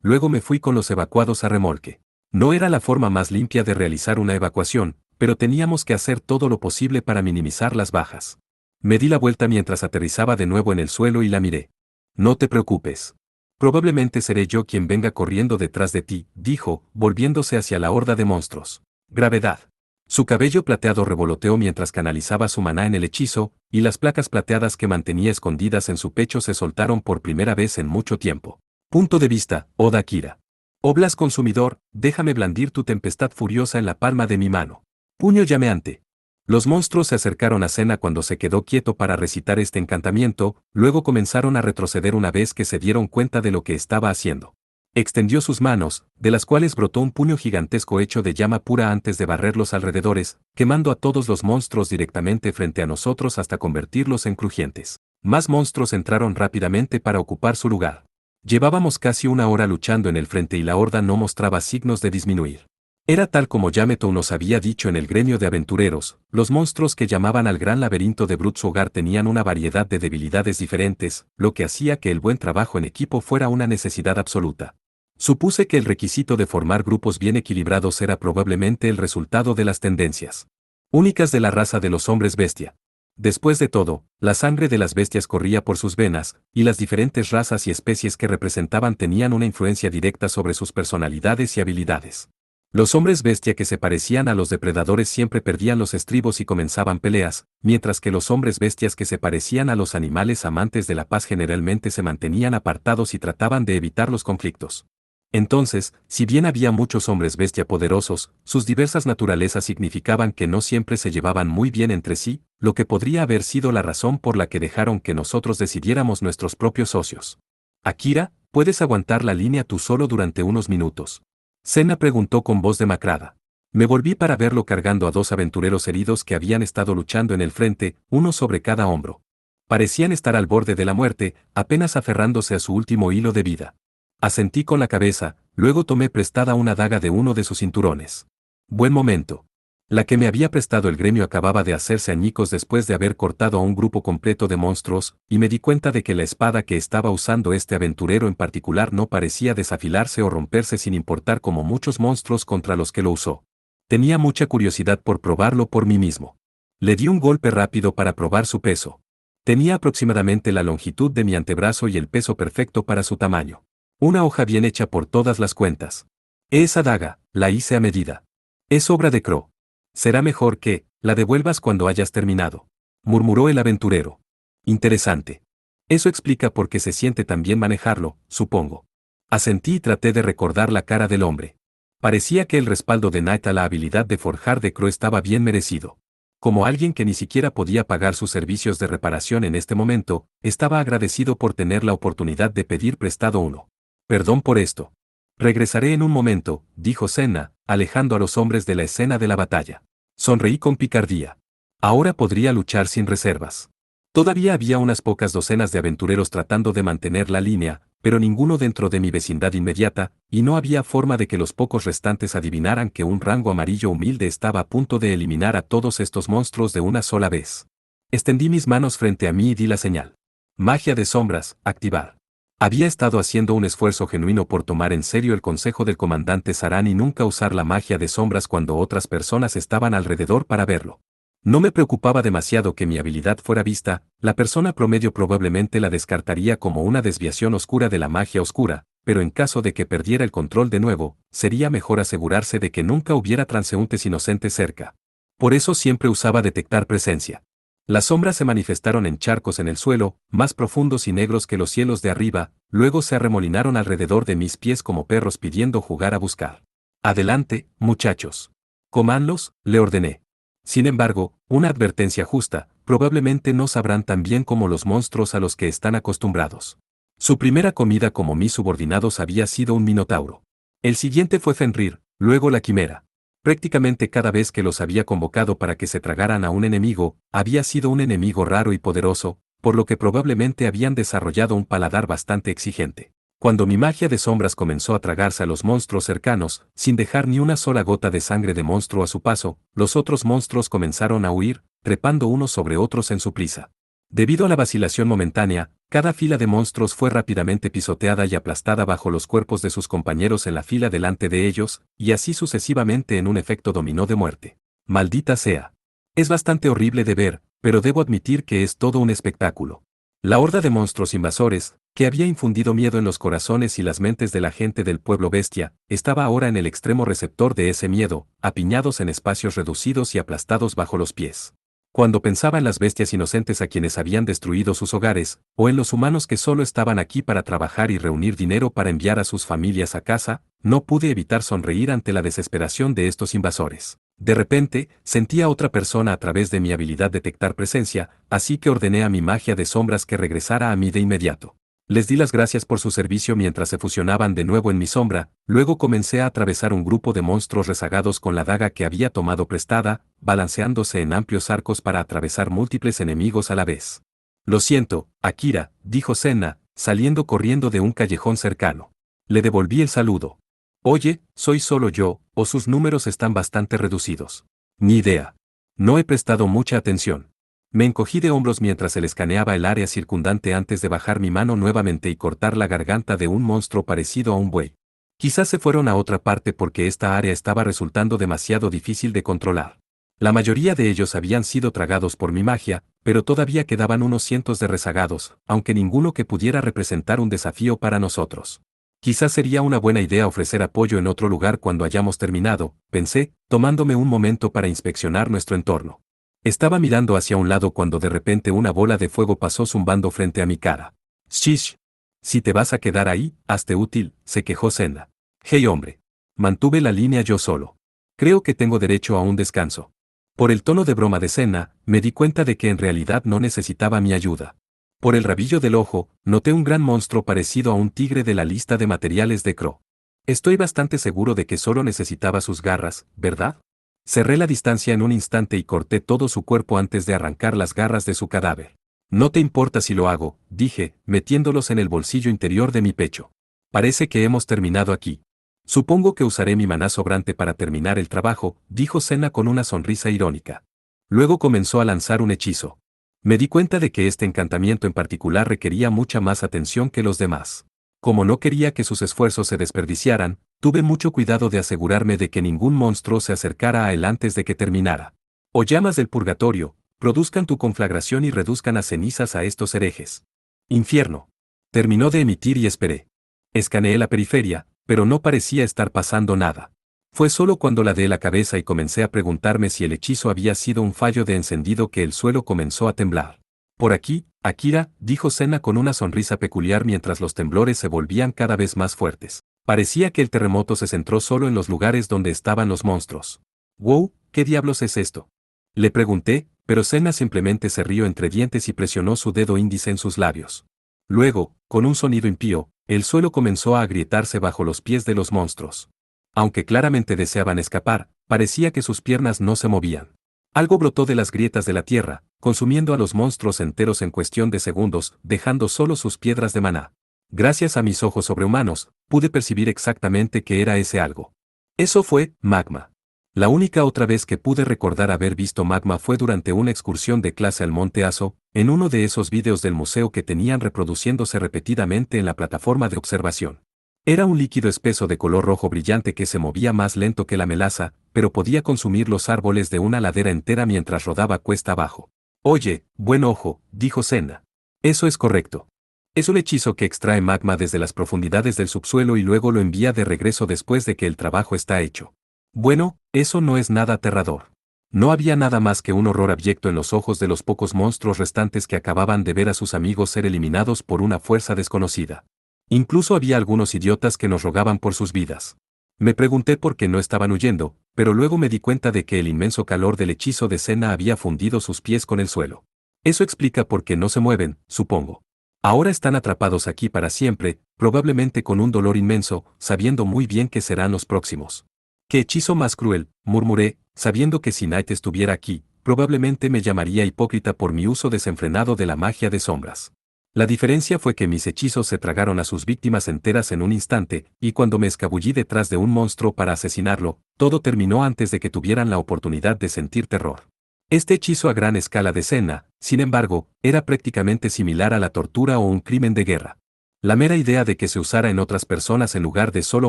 luego me fui con los evacuados a remolque. No era la forma más limpia de realizar una evacuación, pero teníamos que hacer todo lo posible para minimizar las bajas. Me di la vuelta mientras aterrizaba de nuevo en el suelo y la miré. No te preocupes. Probablemente seré yo quien venga corriendo detrás de ti, dijo, volviéndose hacia la horda de monstruos. Gravedad. Su cabello plateado revoloteó mientras canalizaba su maná en el hechizo, y las placas plateadas que mantenía escondidas en su pecho se soltaron por primera vez en mucho tiempo. Punto de vista, Oda Akira. Oblas consumidor, déjame blandir tu tempestad furiosa en la palma de mi mano. Puño llameante. Los monstruos se acercaron a Senna cuando se quedó quieto para recitar este encantamiento, luego comenzaron a retroceder una vez que se dieron cuenta de lo que estaba haciendo. Extendió sus manos, de las cuales brotó un puño gigantesco hecho de llama pura antes de barrer los alrededores, quemando a todos los monstruos directamente frente a nosotros hasta convertirlos en crujientes. Más monstruos entraron rápidamente para ocupar su lugar. Llevábamos casi una hora luchando en el frente y la horda no mostraba signos de disminuir. Era tal como Yametou nos había dicho en el gremio de aventureros, los monstruos que llamaban al gran laberinto de Brut su hogar tenían una variedad de debilidades diferentes, lo que hacía que el buen trabajo en equipo fuera una necesidad absoluta. Supuse que el requisito de formar grupos bien equilibrados era probablemente el resultado de las tendencias únicas de la raza de los hombres bestia. Después de todo, la sangre de las bestias corría por sus venas, y las diferentes razas y especies que representaban tenían una influencia directa sobre sus personalidades y habilidades. Los hombres bestia que se parecían a los depredadores siempre perdían los estribos y comenzaban peleas, mientras que los hombres bestias que se parecían a los animales amantes de la paz generalmente se mantenían apartados y trataban de evitar los conflictos. Entonces, si bien había muchos hombres bestia poderosos, sus diversas naturalezas significaban que no siempre se llevaban muy bien entre sí, lo que podría haber sido la razón por la que dejaron que nosotros decidiéramos nuestros propios socios. Akira, ¿puedes aguantar la línea tú solo durante unos minutos? Senna preguntó con voz demacrada. Me volví para verlo cargando a dos aventureros heridos que habían estado luchando en el frente, uno sobre cada hombro. Parecían estar al borde de la muerte, apenas aferrándose a su último hilo de vida. Asentí con la cabeza, luego tomé prestada una daga de uno de sus cinturones. Buen momento. La que me había prestado el gremio acababa de hacerse añicos después de haber cortado a un grupo completo de monstruos, y me di cuenta de que la espada que estaba usando este aventurero en particular no parecía desafilarse o romperse sin importar como muchos monstruos contra los que lo usó. Tenía mucha curiosidad por probarlo por mí mismo. Le di un golpe rápido para probar su peso. Tenía aproximadamente la longitud de mi antebrazo y el peso perfecto para su tamaño. Una hoja bien hecha por todas las cuentas. Esa daga, la hice a medida. Es obra de Crow. Será mejor que la devuelvas cuando hayas terminado, murmuró el aventurero. Interesante. Eso explica por qué se siente tan bien manejarlo, supongo. Asentí y traté de recordar la cara del hombre. Parecía que el respaldo de Knight a la habilidad de forjar de Crow estaba bien merecido. Como alguien que ni siquiera podía pagar sus servicios de reparación en este momento, estaba agradecido por tener la oportunidad de pedir prestado uno. Perdón por esto. Regresaré en un momento, dijo Senna, alejando a los hombres de la escena de la batalla. Sonreí con picardía. Ahora podría luchar sin reservas. Todavía había unas pocas docenas de aventureros tratando de mantener la línea, pero ninguno dentro de mi vecindad inmediata, y no había forma de que los pocos restantes adivinaran que un rango amarillo humilde estaba a punto de eliminar a todos estos monstruos de una sola vez. Extendí mis manos frente a mí y di la señal. Magia de sombras, activar. Había estado haciendo un esfuerzo genuino por tomar en serio el consejo del comandante Saran y nunca usar la magia de sombras cuando otras personas estaban alrededor para verlo. No me preocupaba demasiado que mi habilidad fuera vista, la persona promedio probablemente la descartaría como una desviación oscura de la magia oscura, pero en caso de que perdiera el control de nuevo, sería mejor asegurarse de que nunca hubiera transeúntes inocentes cerca. Por eso siempre usaba detectar presencia. Las sombras se manifestaron en charcos en el suelo, más profundos y negros que los cielos de arriba, luego se arremolinaron alrededor de mis pies como perros pidiendo jugar a buscar. Adelante, muchachos. Comanlos, le ordené. Sin embargo, una advertencia justa, probablemente no sabrán tan bien como los monstruos a los que están acostumbrados. Su primera comida como mis subordinados había sido un minotauro. El siguiente fue Fenrir, luego la quimera. Prácticamente cada vez que los había convocado para que se tragaran a un enemigo, había sido un enemigo raro y poderoso, por lo que probablemente habían desarrollado un paladar bastante exigente. Cuando mi magia de sombras comenzó a tragarse a los monstruos cercanos, sin dejar ni una sola gota de sangre de monstruo a su paso, los otros monstruos comenzaron a huir, trepando unos sobre otros en su prisa. Debido a la vacilación momentánea, cada fila de monstruos fue rápidamente pisoteada y aplastada bajo los cuerpos de sus compañeros en la fila delante de ellos, y así sucesivamente en un efecto dominó de muerte. Maldita sea. Es bastante horrible de ver, pero debo admitir que es todo un espectáculo. La horda de monstruos invasores, que había infundido miedo en los corazones y las mentes de la gente del pueblo bestia, estaba ahora en el extremo receptor de ese miedo, apiñados en espacios reducidos y aplastados bajo los pies. Cuando pensaba en las bestias inocentes a quienes habían destruido sus hogares, o en los humanos que solo estaban aquí para trabajar y reunir dinero para enviar a sus familias a casa, no pude evitar sonreír ante la desesperación de estos invasores. De repente, sentí a otra persona a través de mi habilidad detectar presencia, así que ordené a mi magia de sombras que regresara a mí de inmediato. Les di las gracias por su servicio mientras se fusionaban de nuevo en mi sombra, luego comencé a atravesar un grupo de monstruos rezagados con la daga que había tomado prestada, balanceándose en amplios arcos para atravesar múltiples enemigos a la vez. Lo siento, Akira, dijo Senna, saliendo corriendo de un callejón cercano. Le devolví el saludo. Oye, soy solo yo, o sus números están bastante reducidos. Ni idea. No he prestado mucha atención. Me encogí de hombros mientras él escaneaba el área circundante antes de bajar mi mano nuevamente y cortar la garganta de un monstruo parecido a un buey. Quizás se fueron a otra parte porque esta área estaba resultando demasiado difícil de controlar. La mayoría de ellos habían sido tragados por mi magia, pero todavía quedaban unos cientos de rezagados, aunque ninguno que pudiera representar un desafío para nosotros. Quizás sería una buena idea ofrecer apoyo en otro lugar cuando hayamos terminado, pensé, tomándome un momento para inspeccionar nuestro entorno. Estaba mirando hacia un lado cuando de repente una bola de fuego pasó zumbando frente a mi cara. Shish. Si te vas a quedar ahí, hazte útil, se quejó Senna. Hey hombre. Mantuve la línea yo solo. Creo que tengo derecho a un descanso. Por el tono de broma de Senna, me di cuenta de que en realidad no necesitaba mi ayuda. Por el rabillo del ojo, noté un gran monstruo parecido a un tigre de la lista de materiales de Crow. Estoy bastante seguro de que solo necesitaba sus garras, ¿verdad? Cerré la distancia en un instante y corté todo su cuerpo antes de arrancar las garras de su cadáver. No te importa si lo hago, dije, metiéndolos en el bolsillo interior de mi pecho. Parece que hemos terminado aquí. Supongo que usaré mi maná sobrante para terminar el trabajo, dijo Senna con una sonrisa irónica. Luego comenzó a lanzar un hechizo. Me di cuenta de que este encantamiento en particular requería mucha más atención que los demás. Como no quería que sus esfuerzos se desperdiciaran, tuve mucho cuidado de asegurarme de que ningún monstruo se acercara a él antes de que terminara. O llamas del purgatorio, produzcan tu conflagración y reduzcan a cenizas a estos herejes. Infierno. Terminó de emitir y esperé. Escaneé la periferia, pero no parecía estar pasando nada. Fue solo cuando ladeé la cabeza y comencé a preguntarme si el hechizo había sido un fallo de encendido que el suelo comenzó a temblar. Por aquí, Akira, dijo Senna con una sonrisa peculiar mientras los temblores se volvían cada vez más fuertes. Parecía que el terremoto se centró solo en los lugares donde estaban los monstruos. «Wow, ¿qué diablos es esto?», le pregunté, pero Senna simplemente se rió entre dientes y presionó su dedo índice en sus labios. Luego, con un sonido impío, el suelo comenzó a agrietarse bajo los pies de los monstruos. Aunque claramente deseaban escapar, parecía que sus piernas no se movían. Algo brotó de las grietas de la tierra, consumiendo a los monstruos enteros en cuestión de segundos, dejando solo sus piedras de maná. Gracias a mis ojos sobrehumanos, pude percibir exactamente qué era ese algo. Eso fue magma. La única otra vez que pude recordar haber visto magma fue durante una excursión de clase al Monte Aso, en uno de esos vídeos del museo que tenían reproduciéndose repetidamente en la plataforma de observación. Era un líquido espeso de color rojo brillante que se movía más lento que la melaza, pero podía consumir los árboles de una ladera entera mientras rodaba cuesta abajo. Oye, buen ojo, dijo Senna. Eso es correcto. Es un hechizo que extrae magma desde las profundidades del subsuelo y luego lo envía de regreso después de que el trabajo está hecho. Bueno, eso no es nada aterrador. No había nada más que un horror abyecto en los ojos de los pocos monstruos restantes que acababan de ver a sus amigos ser eliminados por una fuerza desconocida. Incluso había algunos idiotas que nos rogaban por sus vidas. Me pregunté por qué no estaban huyendo, pero luego me di cuenta de que el inmenso calor del hechizo de Senna había fundido sus pies con el suelo. Eso explica por qué no se mueven, supongo. Ahora están atrapados aquí para siempre, probablemente con un dolor inmenso, sabiendo muy bien que serán los próximos. ¡Qué hechizo más cruel!, murmuré, sabiendo que si Knight estuviera aquí, probablemente me llamaría hipócrita por mi uso desenfrenado de la magia de sombras. La diferencia fue que mis hechizos se tragaron a sus víctimas enteras en un instante, y cuando me escabullí detrás de un monstruo para asesinarlo, todo terminó antes de que tuvieran la oportunidad de sentir terror. Este hechizo a gran escala de Senna, sin embargo, era prácticamente similar a la tortura o un crimen de guerra. La mera idea de que se usara en otras personas en lugar de solo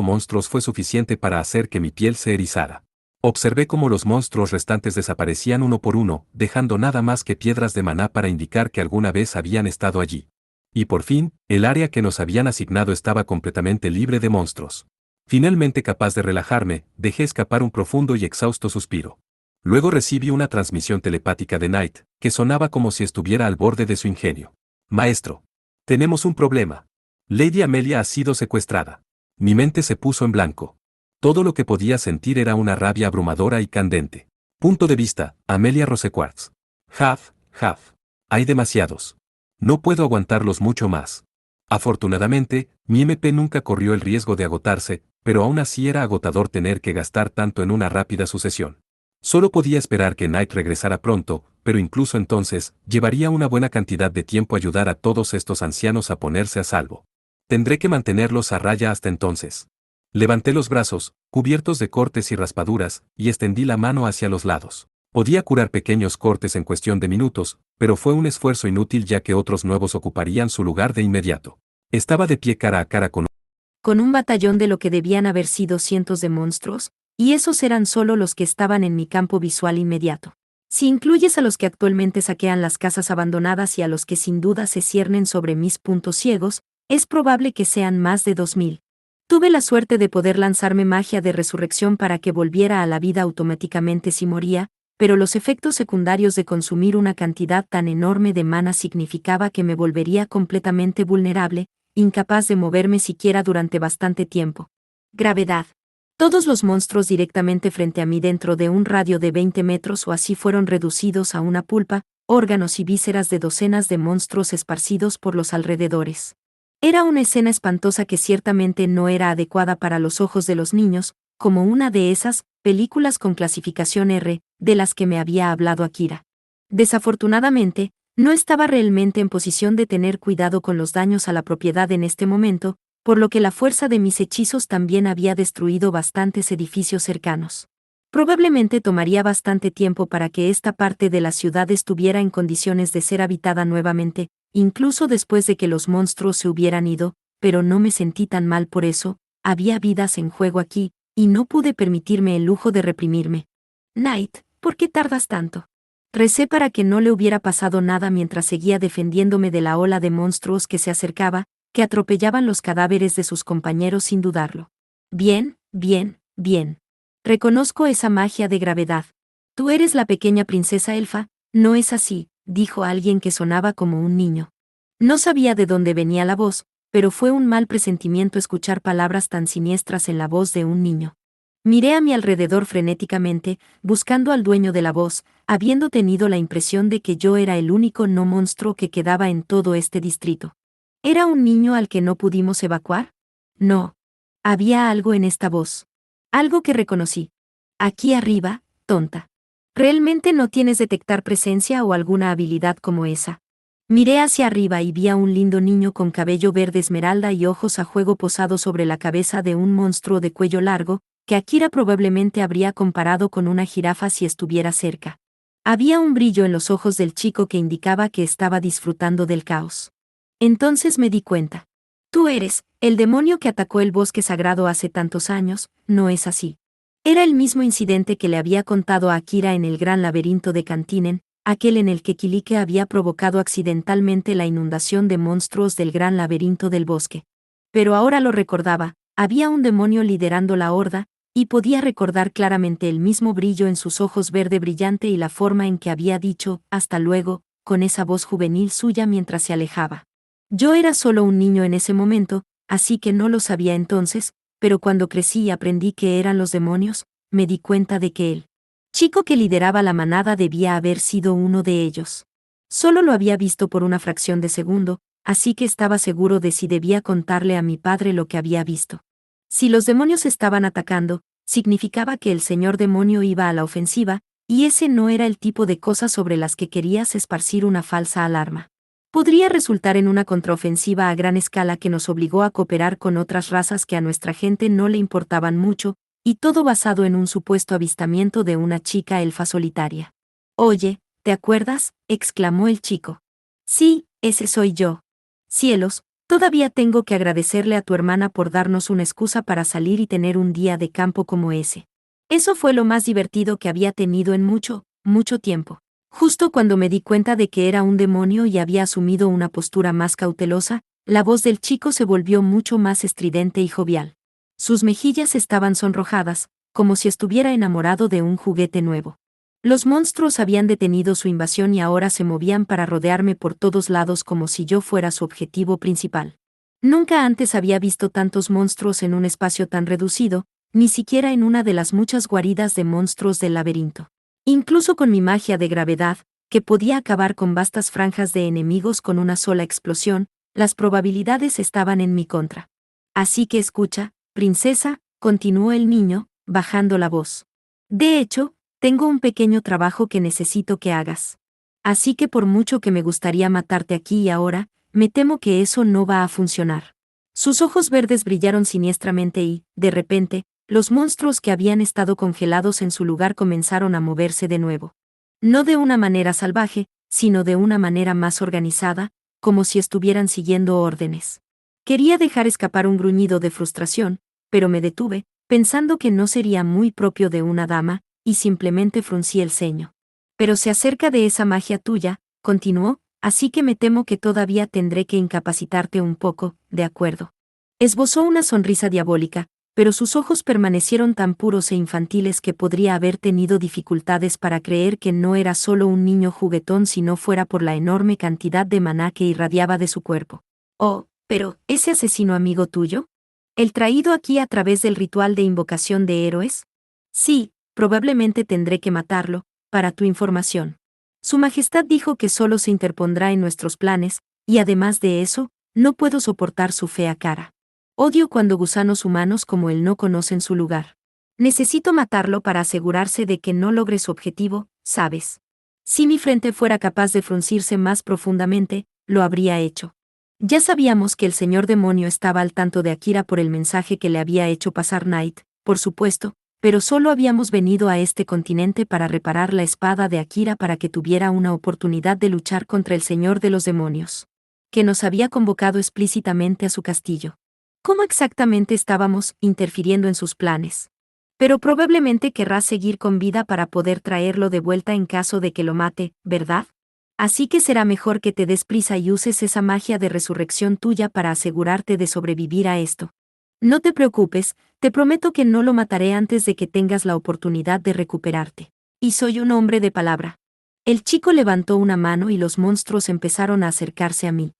monstruos fue suficiente para hacer que mi piel se erizara. Observé cómo los monstruos restantes desaparecían uno por uno, dejando nada más que piedras de maná para indicar que alguna vez habían estado allí. Y por fin, el área que nos habían asignado estaba completamente libre de monstruos. Finalmente capaz de relajarme, dejé escapar un profundo y exhausto suspiro. Luego recibí una transmisión telepática de Knight, que sonaba como si estuviera al borde de su ingenio. Maestro. Tenemos un problema. Lady Amelia ha sido secuestrada. Mi mente se puso en blanco. Todo lo que podía sentir era una rabia abrumadora y candente. Punto de vista, Amelia Rosequartz. Hay demasiados. No puedo aguantarlos mucho más. Afortunadamente, mi MP nunca corrió el riesgo de agotarse, pero aún así era agotador tener que gastar tanto en una rápida sucesión. Solo podía esperar que Knight regresara pronto, pero incluso entonces, llevaría una buena cantidad de tiempo ayudar a todos estos ancianos a ponerse a salvo. Tendré que mantenerlos a raya hasta entonces. Levanté los brazos, cubiertos de cortes y raspaduras, y extendí la mano hacia los lados. Podía curar pequeños cortes en cuestión de minutos, pero fue un esfuerzo inútil ya que otros nuevos ocuparían su lugar de inmediato. Estaba de pie cara a cara con un batallón de lo que debían haber sido cientos de monstruos, y esos eran solo los que estaban en mi campo visual inmediato. Si incluyes a los que actualmente saquean las casas abandonadas y a los que sin duda se ciernen sobre mis puntos ciegos, es probable que sean más de 2000. Tuve la suerte de poder lanzarme magia de resurrección para que volviera a la vida automáticamente si moría, pero los efectos secundarios de consumir una cantidad tan enorme de mana significaba que me volvería completamente vulnerable, incapaz de moverme siquiera durante bastante tiempo. Gravedad. Todos los monstruos directamente frente a mí dentro de un radio de 20 metros o así fueron reducidos a una pulpa, órganos y vísceras de docenas de monstruos esparcidos por los alrededores. Era una escena espantosa que ciertamente no era adecuada para los ojos de los niños, como una de esas películas con clasificación R, de las que me había hablado Akira. Desafortunadamente, no estaba realmente en posición de tener cuidado con los daños a la propiedad en este momento, por lo que la fuerza de mis hechizos también había destruido bastantes edificios cercanos. Probablemente tomaría bastante tiempo para que esta parte de la ciudad estuviera en condiciones de ser habitada nuevamente, incluso después de que los monstruos se hubieran ido, pero no me sentí tan mal por eso, había vidas en juego aquí, y no pude permitirme el lujo de reprimirme. Knight, ¿por qué tardas tanto? Recé para que no le hubiera pasado nada mientras seguía defendiéndome de la ola de monstruos que se acercaba, que atropellaban los cadáveres de sus compañeros sin dudarlo. Bien, bien, bien. Reconozco esa magia de gravedad. Tú eres la pequeña princesa elfa, ¿no es así?, dijo alguien que sonaba como un niño. No sabía de dónde venía la voz, pero fue un mal presentimiento escuchar palabras tan siniestras en la voz de un niño. Miré a mi alrededor frenéticamente, buscando al dueño de la voz, habiendo tenido la impresión de que yo era el único no monstruo que quedaba en todo este distrito. ¿Era un niño al que no pudimos evacuar? No. Había algo en esta voz. Algo que reconocí. Aquí arriba, tonta. ¿Realmente no tienes detectar presencia o alguna habilidad como esa? Miré hacia arriba y vi a un lindo niño con cabello verde esmeralda y ojos a juego posado sobre la cabeza de un monstruo de cuello largo, que Akira probablemente habría comparado con una jirafa si estuviera cerca. Había un brillo en los ojos del chico que indicaba que estaba disfrutando del caos. Entonces me di cuenta. Tú eres el demonio que atacó el bosque sagrado hace tantos años, ¿no es así? Era el mismo incidente que le había contado a Akira en el gran laberinto de Cantinen, aquel en el que Kilike había provocado accidentalmente la inundación de monstruos del gran laberinto del bosque. Pero ahora lo recordaba, había un demonio liderando la horda, y podía recordar claramente el mismo brillo en sus ojos verde brillante y la forma en que había dicho, hasta luego, con esa voz juvenil suya mientras se alejaba. Yo era solo un niño en ese momento, así que no lo sabía entonces, pero cuando crecí y aprendí que eran los demonios, me di cuenta de que el chico que lideraba la manada debía haber sido uno de ellos. Solo lo había visto por una fracción de segundo, así que estaba seguro de si debía contarle a mi padre lo que había visto. Si los demonios estaban atacando, significaba que el señor demonio iba a la ofensiva, y ese no era el tipo de cosas sobre las que querías esparcir una falsa alarma. Podría resultar en una contraofensiva a gran escala que nos obligó a cooperar con otras razas que a nuestra gente no le importaban mucho, y todo basado en un supuesto avistamiento de una chica elfa solitaria. Oye, ¿te acuerdas?, exclamó el chico. Sí, ese soy yo. Cielos, todavía tengo que agradecerle a tu hermana por darnos una excusa para salir y tener un día de campo como ese. Eso fue lo más divertido que había tenido en mucho, mucho tiempo. Justo cuando me di cuenta de que era un demonio y había asumido una postura más cautelosa, la voz del chico se volvió mucho más estridente y jovial. Sus mejillas estaban sonrojadas, como si estuviera enamorado de un juguete nuevo. Los monstruos habían detenido su invasión y ahora se movían para rodearme por todos lados como si yo fuera su objetivo principal. Nunca antes había visto tantos monstruos en un espacio tan reducido, ni siquiera en una de las muchas guaridas de monstruos del laberinto. Incluso con mi magia de gravedad, que podía acabar con vastas franjas de enemigos con una sola explosión, las probabilidades estaban en mi contra. Así que escucha, princesa, continuó el niño, bajando la voz. De hecho, tengo un pequeño trabajo que necesito que hagas. Así que por mucho que me gustaría matarte aquí y ahora, me temo que eso no va a funcionar. Sus ojos verdes brillaron siniestramente y, de repente, los monstruos que habían estado congelados en su lugar comenzaron a moverse de nuevo. No de una manera salvaje, sino de una manera más organizada, como si estuvieran siguiendo órdenes. Quería dejar escapar un gruñido de frustración, pero me detuve, pensando que no sería muy propio de una dama, y simplemente fruncí el ceño. Pero se acerca de esa magia tuya, continuó, así que me temo que todavía tendré que incapacitarte un poco, ¿de acuerdo? Esbozó una sonrisa diabólica, pero sus ojos permanecieron tan puros e infantiles que podría haber tenido dificultades para creer que no era solo un niño juguetón si no fuera por la enorme cantidad de maná que irradiaba de su cuerpo. Oh, pero, ¿ese asesino amigo tuyo? ¿El traído aquí a través del ritual de invocación de héroes? Sí, probablemente tendré que matarlo, para tu información. Su Majestad dijo que solo se interpondrá en nuestros planes, y además de eso, no puedo soportar su fea cara. Odio cuando gusanos humanos como él no conocen su lugar. Necesito matarlo para asegurarse de que no logre su objetivo, ¿sabes? Si mi frente fuera capaz de fruncirse más profundamente, lo habría hecho. Ya sabíamos que el señor demonio estaba al tanto de Akira por el mensaje que le había hecho pasar Knight, por supuesto, pero solo habíamos venido a este continente para reparar la espada de Akira para que tuviera una oportunidad de luchar contra el señor de los demonios, que nos había convocado explícitamente a su castillo. ¿Cómo exactamente estábamos interfiriendo en sus planes? Pero probablemente querrás seguir con vida para poder traerlo de vuelta en caso de que lo mate, ¿verdad? Así que será mejor que te des prisa y uses esa magia de resurrección tuya para asegurarte de sobrevivir a esto. No te preocupes, te prometo que no lo mataré antes de que tengas la oportunidad de recuperarte. Y soy un hombre de palabra. El chico levantó una mano y los monstruos empezaron a acercarse a mí.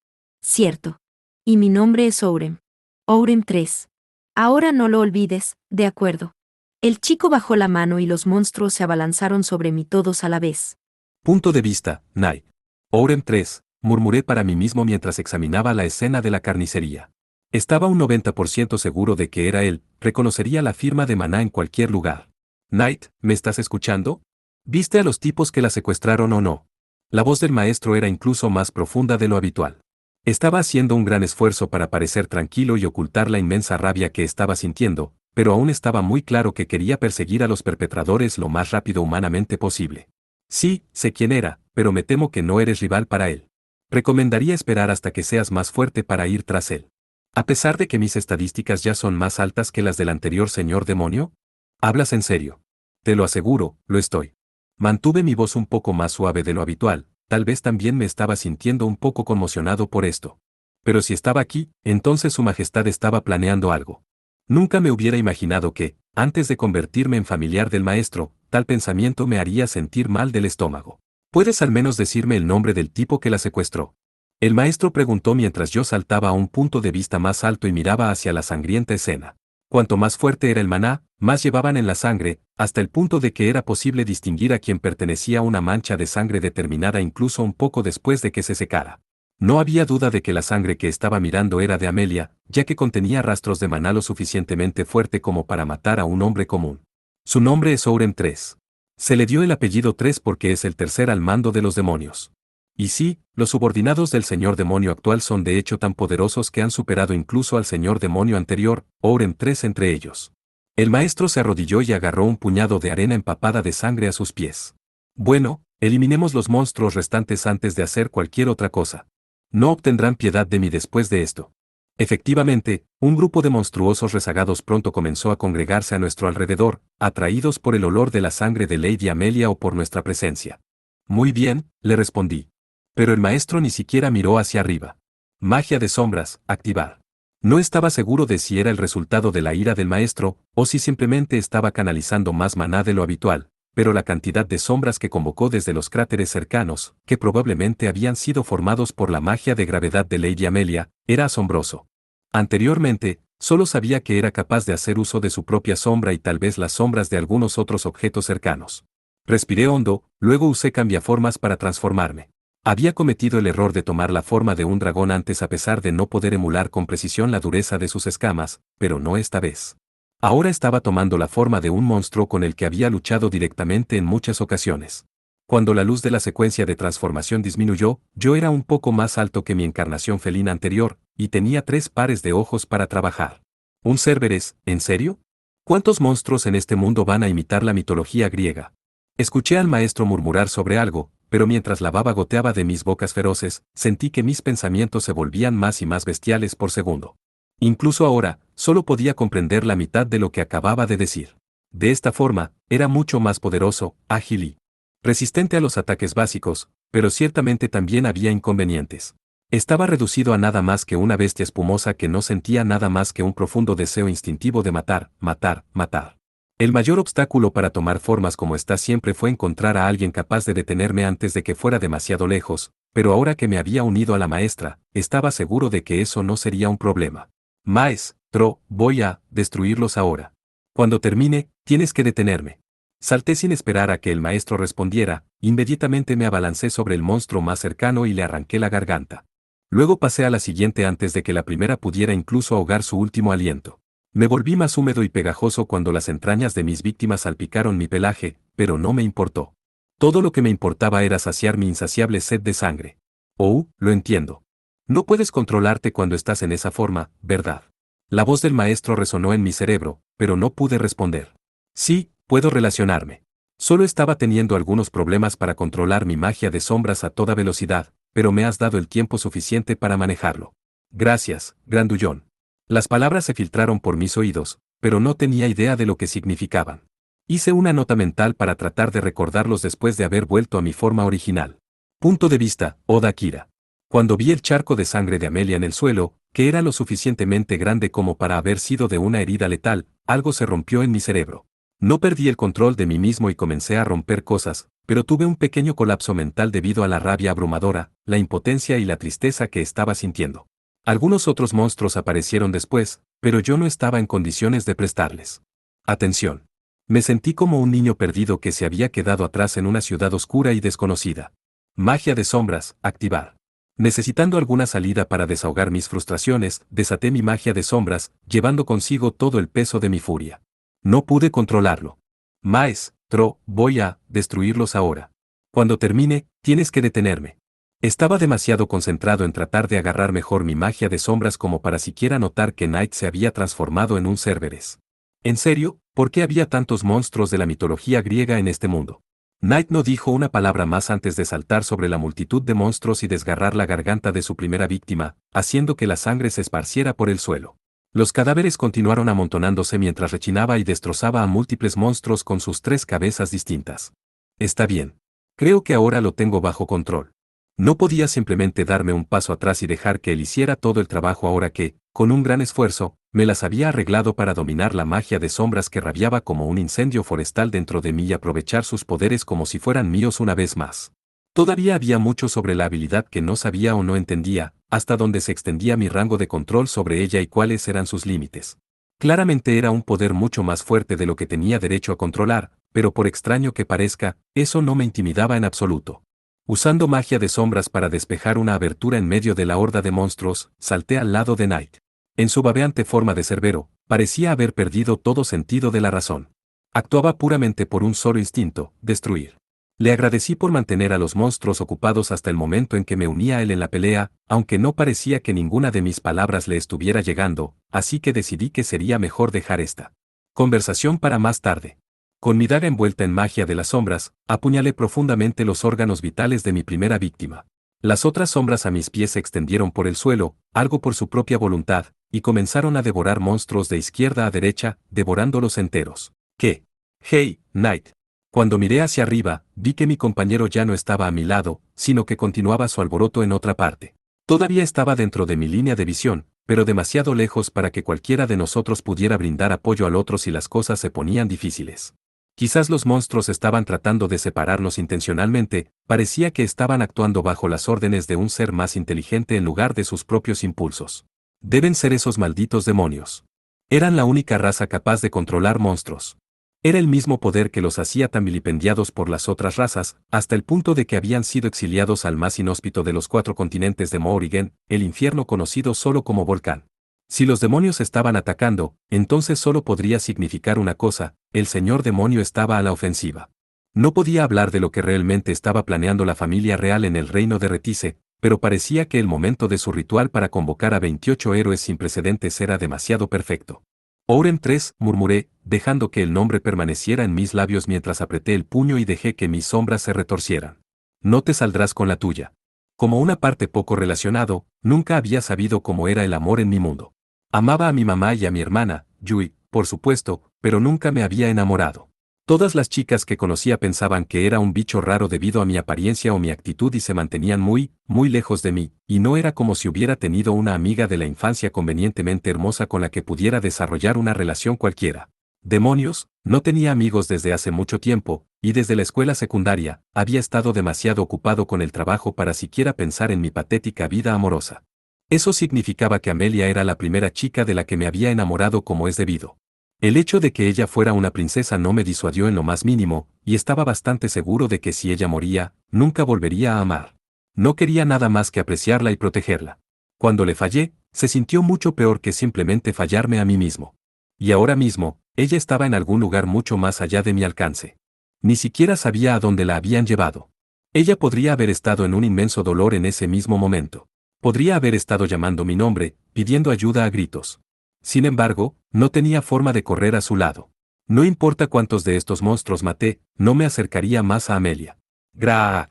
Cierto. Y mi nombre es Ourem. Ourem 3. Ahora no lo olvides, de acuerdo. El chico bajó la mano y los monstruos se abalanzaron sobre mí todos a la vez. Punto de vista, Knight. Ourem 3, murmuré para mí mismo mientras examinaba la escena de la carnicería. Estaba un 90% seguro de que era él, reconocería la firma de maná en cualquier lugar. Knight, ¿me estás escuchando? ¿Viste a los tipos que la secuestraron o no? La voz del maestro era incluso más profunda de lo habitual. Estaba haciendo un gran esfuerzo para parecer tranquilo y ocultar la inmensa rabia que estaba sintiendo, pero aún estaba muy claro que quería perseguir a los perpetradores lo más rápido humanamente posible. Sí, sé quién era, pero me temo que no eres rival para él. Recomendaría esperar hasta que seas más fuerte para ir tras él. A pesar de que mis estadísticas ya son más altas que las del anterior señor demonio. ¿Hablas en serio? Te lo aseguro, lo estoy. Mantuve mi voz un poco más suave de lo habitual, tal vez también me estaba sintiendo un poco conmocionado por esto. Pero si estaba aquí, entonces su majestad estaba planeando algo. Nunca me hubiera imaginado que, antes de convertirme en familiar del maestro, tal pensamiento me haría sentir mal del estómago. ¿Puedes al menos decirme el nombre del tipo que la secuestró? El maestro preguntó mientras yo saltaba a un punto de vista más alto y miraba hacia la sangrienta escena. Cuanto más fuerte era el maná, más llevaban en la sangre, hasta el punto de que era posible distinguir a quien pertenecía a una mancha de sangre determinada incluso un poco después de que se secara. No había duda de que la sangre que estaba mirando era de Amelia, ya que contenía rastros de maná lo suficientemente fuerte como para matar a un hombre común. Su nombre es Ourem 3. Se le dio el apellido 3 porque es el tercer al mando de los demonios. Y sí, los subordinados del señor demonio actual son de hecho tan poderosos que han superado incluso al señor demonio anterior, Ourem 3 entre ellos. El maestro se arrodilló y agarró un puñado de arena empapada de sangre a sus pies. Bueno, eliminemos los monstruos restantes antes de hacer cualquier otra cosa. No obtendrán piedad de mí después de esto. Efectivamente, un grupo de monstruosos rezagados pronto comenzó a congregarse a nuestro alrededor, atraídos por el olor de la sangre de Lady Amelia o por nuestra presencia. Muy bien, le respondí. Pero el maestro ni siquiera miró hacia arriba. Magia de sombras, activar. No estaba seguro de si era el resultado de la ira del maestro, o si simplemente estaba canalizando más maná de lo habitual, pero la cantidad de sombras que convocó desde los cráteres cercanos, que probablemente habían sido formados por la magia de gravedad de Lady Amelia, era asombroso. Anteriormente, solo sabía que era capaz de hacer uso de su propia sombra y tal vez las sombras de algunos otros objetos cercanos. Respiré hondo, luego usé cambiaformas para transformarme. Había cometido el error de tomar la forma de un dragón antes a pesar de no poder emular con precisión la dureza de sus escamas, pero no esta vez. Ahora estaba tomando la forma de un monstruo con el que había luchado directamente en muchas ocasiones. Cuando la luz de la secuencia de transformación disminuyó, yo era un poco más alto que mi encarnación felina anterior, y tenía 3 pares de ojos para trabajar. ¿Un Cerberus, en serio? ¿Cuántos monstruos en este mundo van a imitar la mitología griega? Escuché al maestro murmurar sobre algo, pero mientras la baba goteaba de mis bocas feroces, sentí que mis pensamientos se volvían más y más bestiales por segundo. Incluso ahora, solo podía comprender la mitad de lo que acababa de decir. De esta forma, era mucho más poderoso, ágil y resistente a los ataques básicos, pero ciertamente también había inconvenientes. Estaba reducido a nada más que una bestia espumosa que no sentía nada más que un profundo deseo instintivo de matar, matar, matar. El mayor obstáculo para tomar formas como esta siempre fue encontrar a alguien capaz de detenerme antes de que fuera demasiado lejos, pero ahora que me había unido a la maestra, estaba seguro de que eso no sería un problema. Maestro, voy a destruirlos ahora. Cuando termine, tienes que detenerme. Salté sin esperar a que el maestro respondiera, inmediatamente me abalancé sobre el monstruo más cercano y le arranqué la garganta. Luego pasé a la siguiente antes de que la primera pudiera incluso ahogar su último aliento. Me volví más húmedo y pegajoso cuando las entrañas de mis víctimas salpicaron mi pelaje, pero no me importó. Todo lo que me importaba era saciar mi insaciable sed de sangre. Oh, lo entiendo. No puedes controlarte cuando estás en esa forma, ¿verdad? La voz del maestro resonó en mi cerebro, pero no pude responder. Sí, puedo relacionarme. Solo estaba teniendo algunos problemas para controlar mi magia de sombras a toda velocidad, pero me has dado el tiempo suficiente para manejarlo. Gracias, grandullón. Las palabras se filtraron por mis oídos, pero no tenía idea de lo que significaban. Hice una nota mental para tratar de recordarlos después de haber vuelto a mi forma original. Punto de vista, Oda Kira. Cuando vi el charco de sangre de Amelia en el suelo, que era lo suficientemente grande como para haber sido de una herida letal, algo se rompió en mi cerebro. No perdí el control de mí mismo y comencé a romper cosas, pero tuve un pequeño colapso mental debido a la rabia abrumadora, la impotencia y la tristeza que estaba sintiendo. Algunos otros monstruos aparecieron después, pero yo no estaba en condiciones de prestarles atención. Me sentí como un niño perdido que se había quedado atrás en una ciudad oscura y desconocida. Magia de sombras, activar. Necesitando alguna salida para desahogar mis frustraciones, desaté mi magia de sombras, llevando consigo todo el peso de mi furia. No pude controlarlo. Maestro, voy a destruirlos ahora. Cuando termine, tienes que detenerme. Estaba demasiado concentrado en tratar de agarrar mejor mi magia de sombras como para siquiera notar que Knight se había transformado en un Cerberus. ¿En serio? ¿Por qué había tantos monstruos de la mitología griega en este mundo? Knight no dijo una palabra más antes de saltar sobre la multitud de monstruos y desgarrar la garganta de su primera víctima, haciendo que la sangre se esparciera por el suelo. Los cadáveres continuaron amontonándose mientras rechinaba y destrozaba a múltiples monstruos con sus 3 cabezas distintas. Está bien. Creo que ahora lo tengo bajo control. No podía simplemente darme un paso atrás y dejar que él hiciera todo el trabajo ahora que, con un gran esfuerzo, me las había arreglado para dominar la magia de sombras que rabiaba como un incendio forestal dentro de mí y aprovechar sus poderes como si fueran míos una vez más. Todavía había mucho sobre la habilidad que no sabía o no entendía, hasta dónde se extendía mi rango de control sobre ella y cuáles eran sus límites. Claramente era un poder mucho más fuerte de lo que tenía derecho a controlar, pero por extraño que parezca, eso no me intimidaba en absoluto. Usando magia de sombras para despejar una abertura en medio de la horda de monstruos, salté al lado de Knight. En su babeante forma de cerbero, parecía haber perdido todo sentido de la razón. Actuaba puramente por un solo instinto, destruir. Le agradecí por mantener a los monstruos ocupados hasta el momento en que me uní a él en la pelea, aunque no parecía que ninguna de mis palabras le estuviera llegando, así que decidí que sería mejor dejar esta conversación para más tarde. Con mi daga envuelta en magia de las sombras, apuñalé profundamente los órganos vitales de mi primera víctima. Las otras sombras a mis pies se extendieron por el suelo, algo por su propia voluntad, y comenzaron a devorar monstruos de izquierda a derecha, devorándolos enteros. ¿Qué? Hey, Knight. Cuando miré hacia arriba, vi que mi compañero ya no estaba a mi lado, sino que continuaba su alboroto en otra parte. Todavía estaba dentro de mi línea de visión, pero demasiado lejos para que cualquiera de nosotros pudiera brindar apoyo al otro si las cosas se ponían difíciles. Quizás los monstruos estaban tratando de separarnos intencionalmente, parecía que estaban actuando bajo las órdenes de un ser más inteligente en lugar de sus propios impulsos. Deben ser esos malditos demonios. Eran la única raza capaz de controlar monstruos. Era el mismo poder que los hacía tan vilipendiados por las otras razas, hasta el punto de que habían sido exiliados al más inhóspito de los 4 continentes de Morrigan, el infierno conocido solo como Volcán. Si los demonios estaban atacando, entonces solo podría significar una cosa: el señor demonio estaba a la ofensiva. No podía hablar de lo que realmente estaba planeando la familia real en el reino de Retice, pero parecía que el momento de su ritual para convocar a 28 héroes sin precedentes era demasiado perfecto. Oren 3, murmuré, dejando que el nombre permaneciera en mis labios mientras apreté el puño y dejé que mis sombras se retorcieran. No te saldrás con la tuya. Como una parte poco relacionado, nunca había sabido cómo era el amor en mi mundo. Amaba a mi mamá y a mi hermana, Yui, por supuesto, pero nunca me había enamorado. Todas las chicas que conocía pensaban que era un bicho raro debido a mi apariencia o mi actitud y se mantenían muy, muy lejos de mí, y no era como si hubiera tenido una amiga de la infancia convenientemente hermosa con la que pudiera desarrollar una relación cualquiera. Demonios, no tenía amigos desde hace mucho tiempo, y desde la escuela secundaria, había estado demasiado ocupado con el trabajo para siquiera pensar en mi patética vida amorosa. Eso significaba que Amelia era la primera chica de la que me había enamorado como es debido. El hecho de que ella fuera una princesa no me disuadió en lo más mínimo, y estaba bastante seguro de que si ella moría, nunca volvería a amar. No quería nada más que apreciarla y protegerla. Cuando le fallé, se sintió mucho peor que simplemente fallarme a mí mismo. Y ahora mismo, ella estaba en algún lugar mucho más allá de mi alcance. Ni siquiera sabía a dónde la habían llevado. Ella podría haber estado en un inmenso dolor en ese mismo momento. Podría haber estado llamando mi nombre, pidiendo ayuda a gritos. Sin embargo, no tenía forma de correr a su lado. No importa cuántos de estos monstruos maté, no me acercaría más a Amelia. ¡Graag!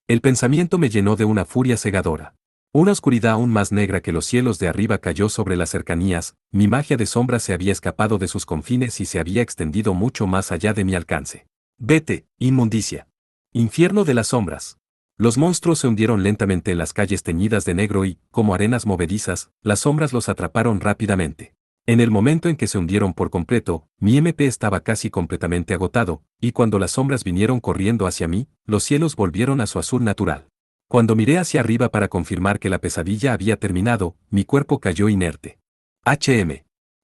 El pensamiento me llenó de una furia cegadora. Una oscuridad aún más negra que los cielos de arriba cayó sobre las cercanías, mi magia de sombra se había escapado de sus confines y se había extendido mucho más allá de mi alcance. ¡Vete, inmundicia! Infierno de las sombras. Los monstruos se hundieron lentamente en las calles teñidas de negro y, como arenas movedizas, las sombras los atraparon rápidamente. En el momento en que se hundieron por completo, mi MP estaba casi completamente agotado, y cuando las sombras vinieron corriendo hacia mí, los cielos volvieron a su azul natural. Cuando miré hacia arriba para confirmar que la pesadilla había terminado, mi cuerpo cayó inerte.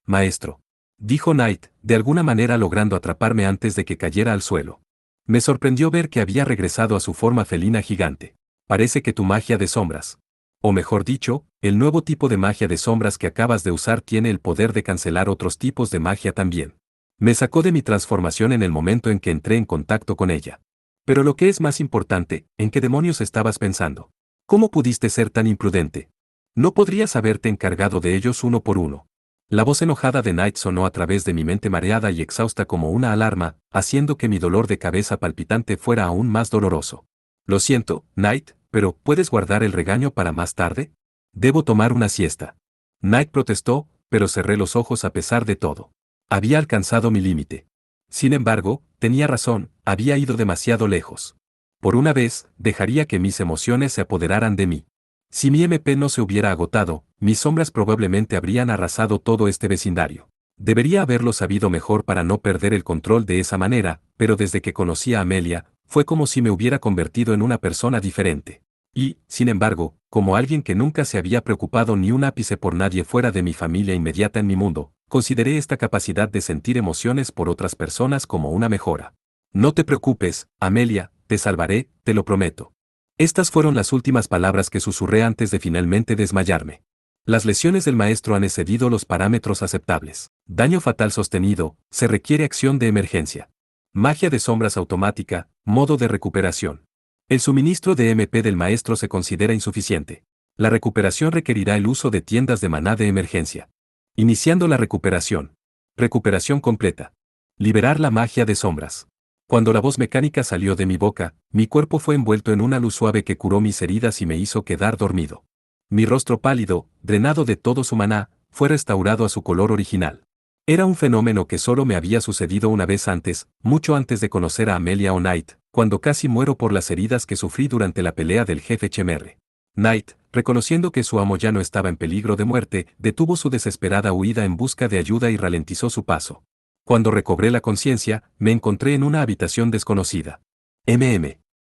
Maestro. Dijo Knight, de alguna manera logrando atraparme antes de que cayera al suelo. Me sorprendió ver que había regresado a su forma felina gigante. Parece que tu magia de sombras, o mejor dicho, el nuevo tipo de magia de sombras que acabas de usar tiene el poder de cancelar otros tipos de magia también. Me sacó de mi transformación en el momento en que entré en contacto con ella. Pero lo que es más importante, ¿en qué demonios estabas pensando? ¿Cómo pudiste ser tan imprudente? ¿No podrías haberte encargado de ellos uno por uno? La voz enojada de Knight sonó a través de mi mente mareada y exhausta como una alarma, haciendo que mi dolor de cabeza palpitante fuera aún más doloroso. Lo siento, Knight, pero ¿puedes guardar el regaño para más tarde? Debo tomar una siesta. Knight protestó, pero cerré los ojos a pesar de todo. Había alcanzado mi límite. Sin embargo, tenía razón, había ido demasiado lejos. Por una vez, dejaría que mis emociones se apoderaran de mí. Si mi MP no se hubiera agotado, mis sombras probablemente habrían arrasado todo este vecindario. Debería haberlo sabido mejor para no perder el control de esa manera, pero desde que conocí a Amelia, fue como si me hubiera convertido en una persona diferente. Y, sin embargo, como alguien que nunca se había preocupado ni un ápice por nadie fuera de mi familia inmediata en mi mundo, consideré esta capacidad de sentir emociones por otras personas como una mejora. No te preocupes, Amelia, te salvaré, te lo prometo. Estas fueron las últimas palabras que susurré antes de finalmente desmayarme. Las lesiones del maestro han excedido los parámetros aceptables. Daño fatal sostenido, se requiere acción de emergencia. Magia de sombras automática, modo de recuperación. El suministro de MP del maestro se considera insuficiente. La recuperación requerirá el uso de tiendas de maná de emergencia. Iniciando la recuperación. Recuperación completa. Liberar la magia de sombras. Cuando la voz mecánica salió de mi boca, mi cuerpo fue envuelto en una luz suave que curó mis heridas y me hizo quedar dormido. Mi rostro pálido, drenado de todo su maná, fue restaurado a su color original. Era un fenómeno que solo me había sucedido una vez antes, mucho antes de conocer a Amelia o Knight, cuando casi muero por las heridas que sufrí durante la pelea del jefe Chemerre. Knight, reconociendo que su amo ya no estaba en peligro de muerte, detuvo su desesperada huida en busca de ayuda y ralentizó su paso. Cuando recobré la conciencia, me encontré en una habitación desconocida.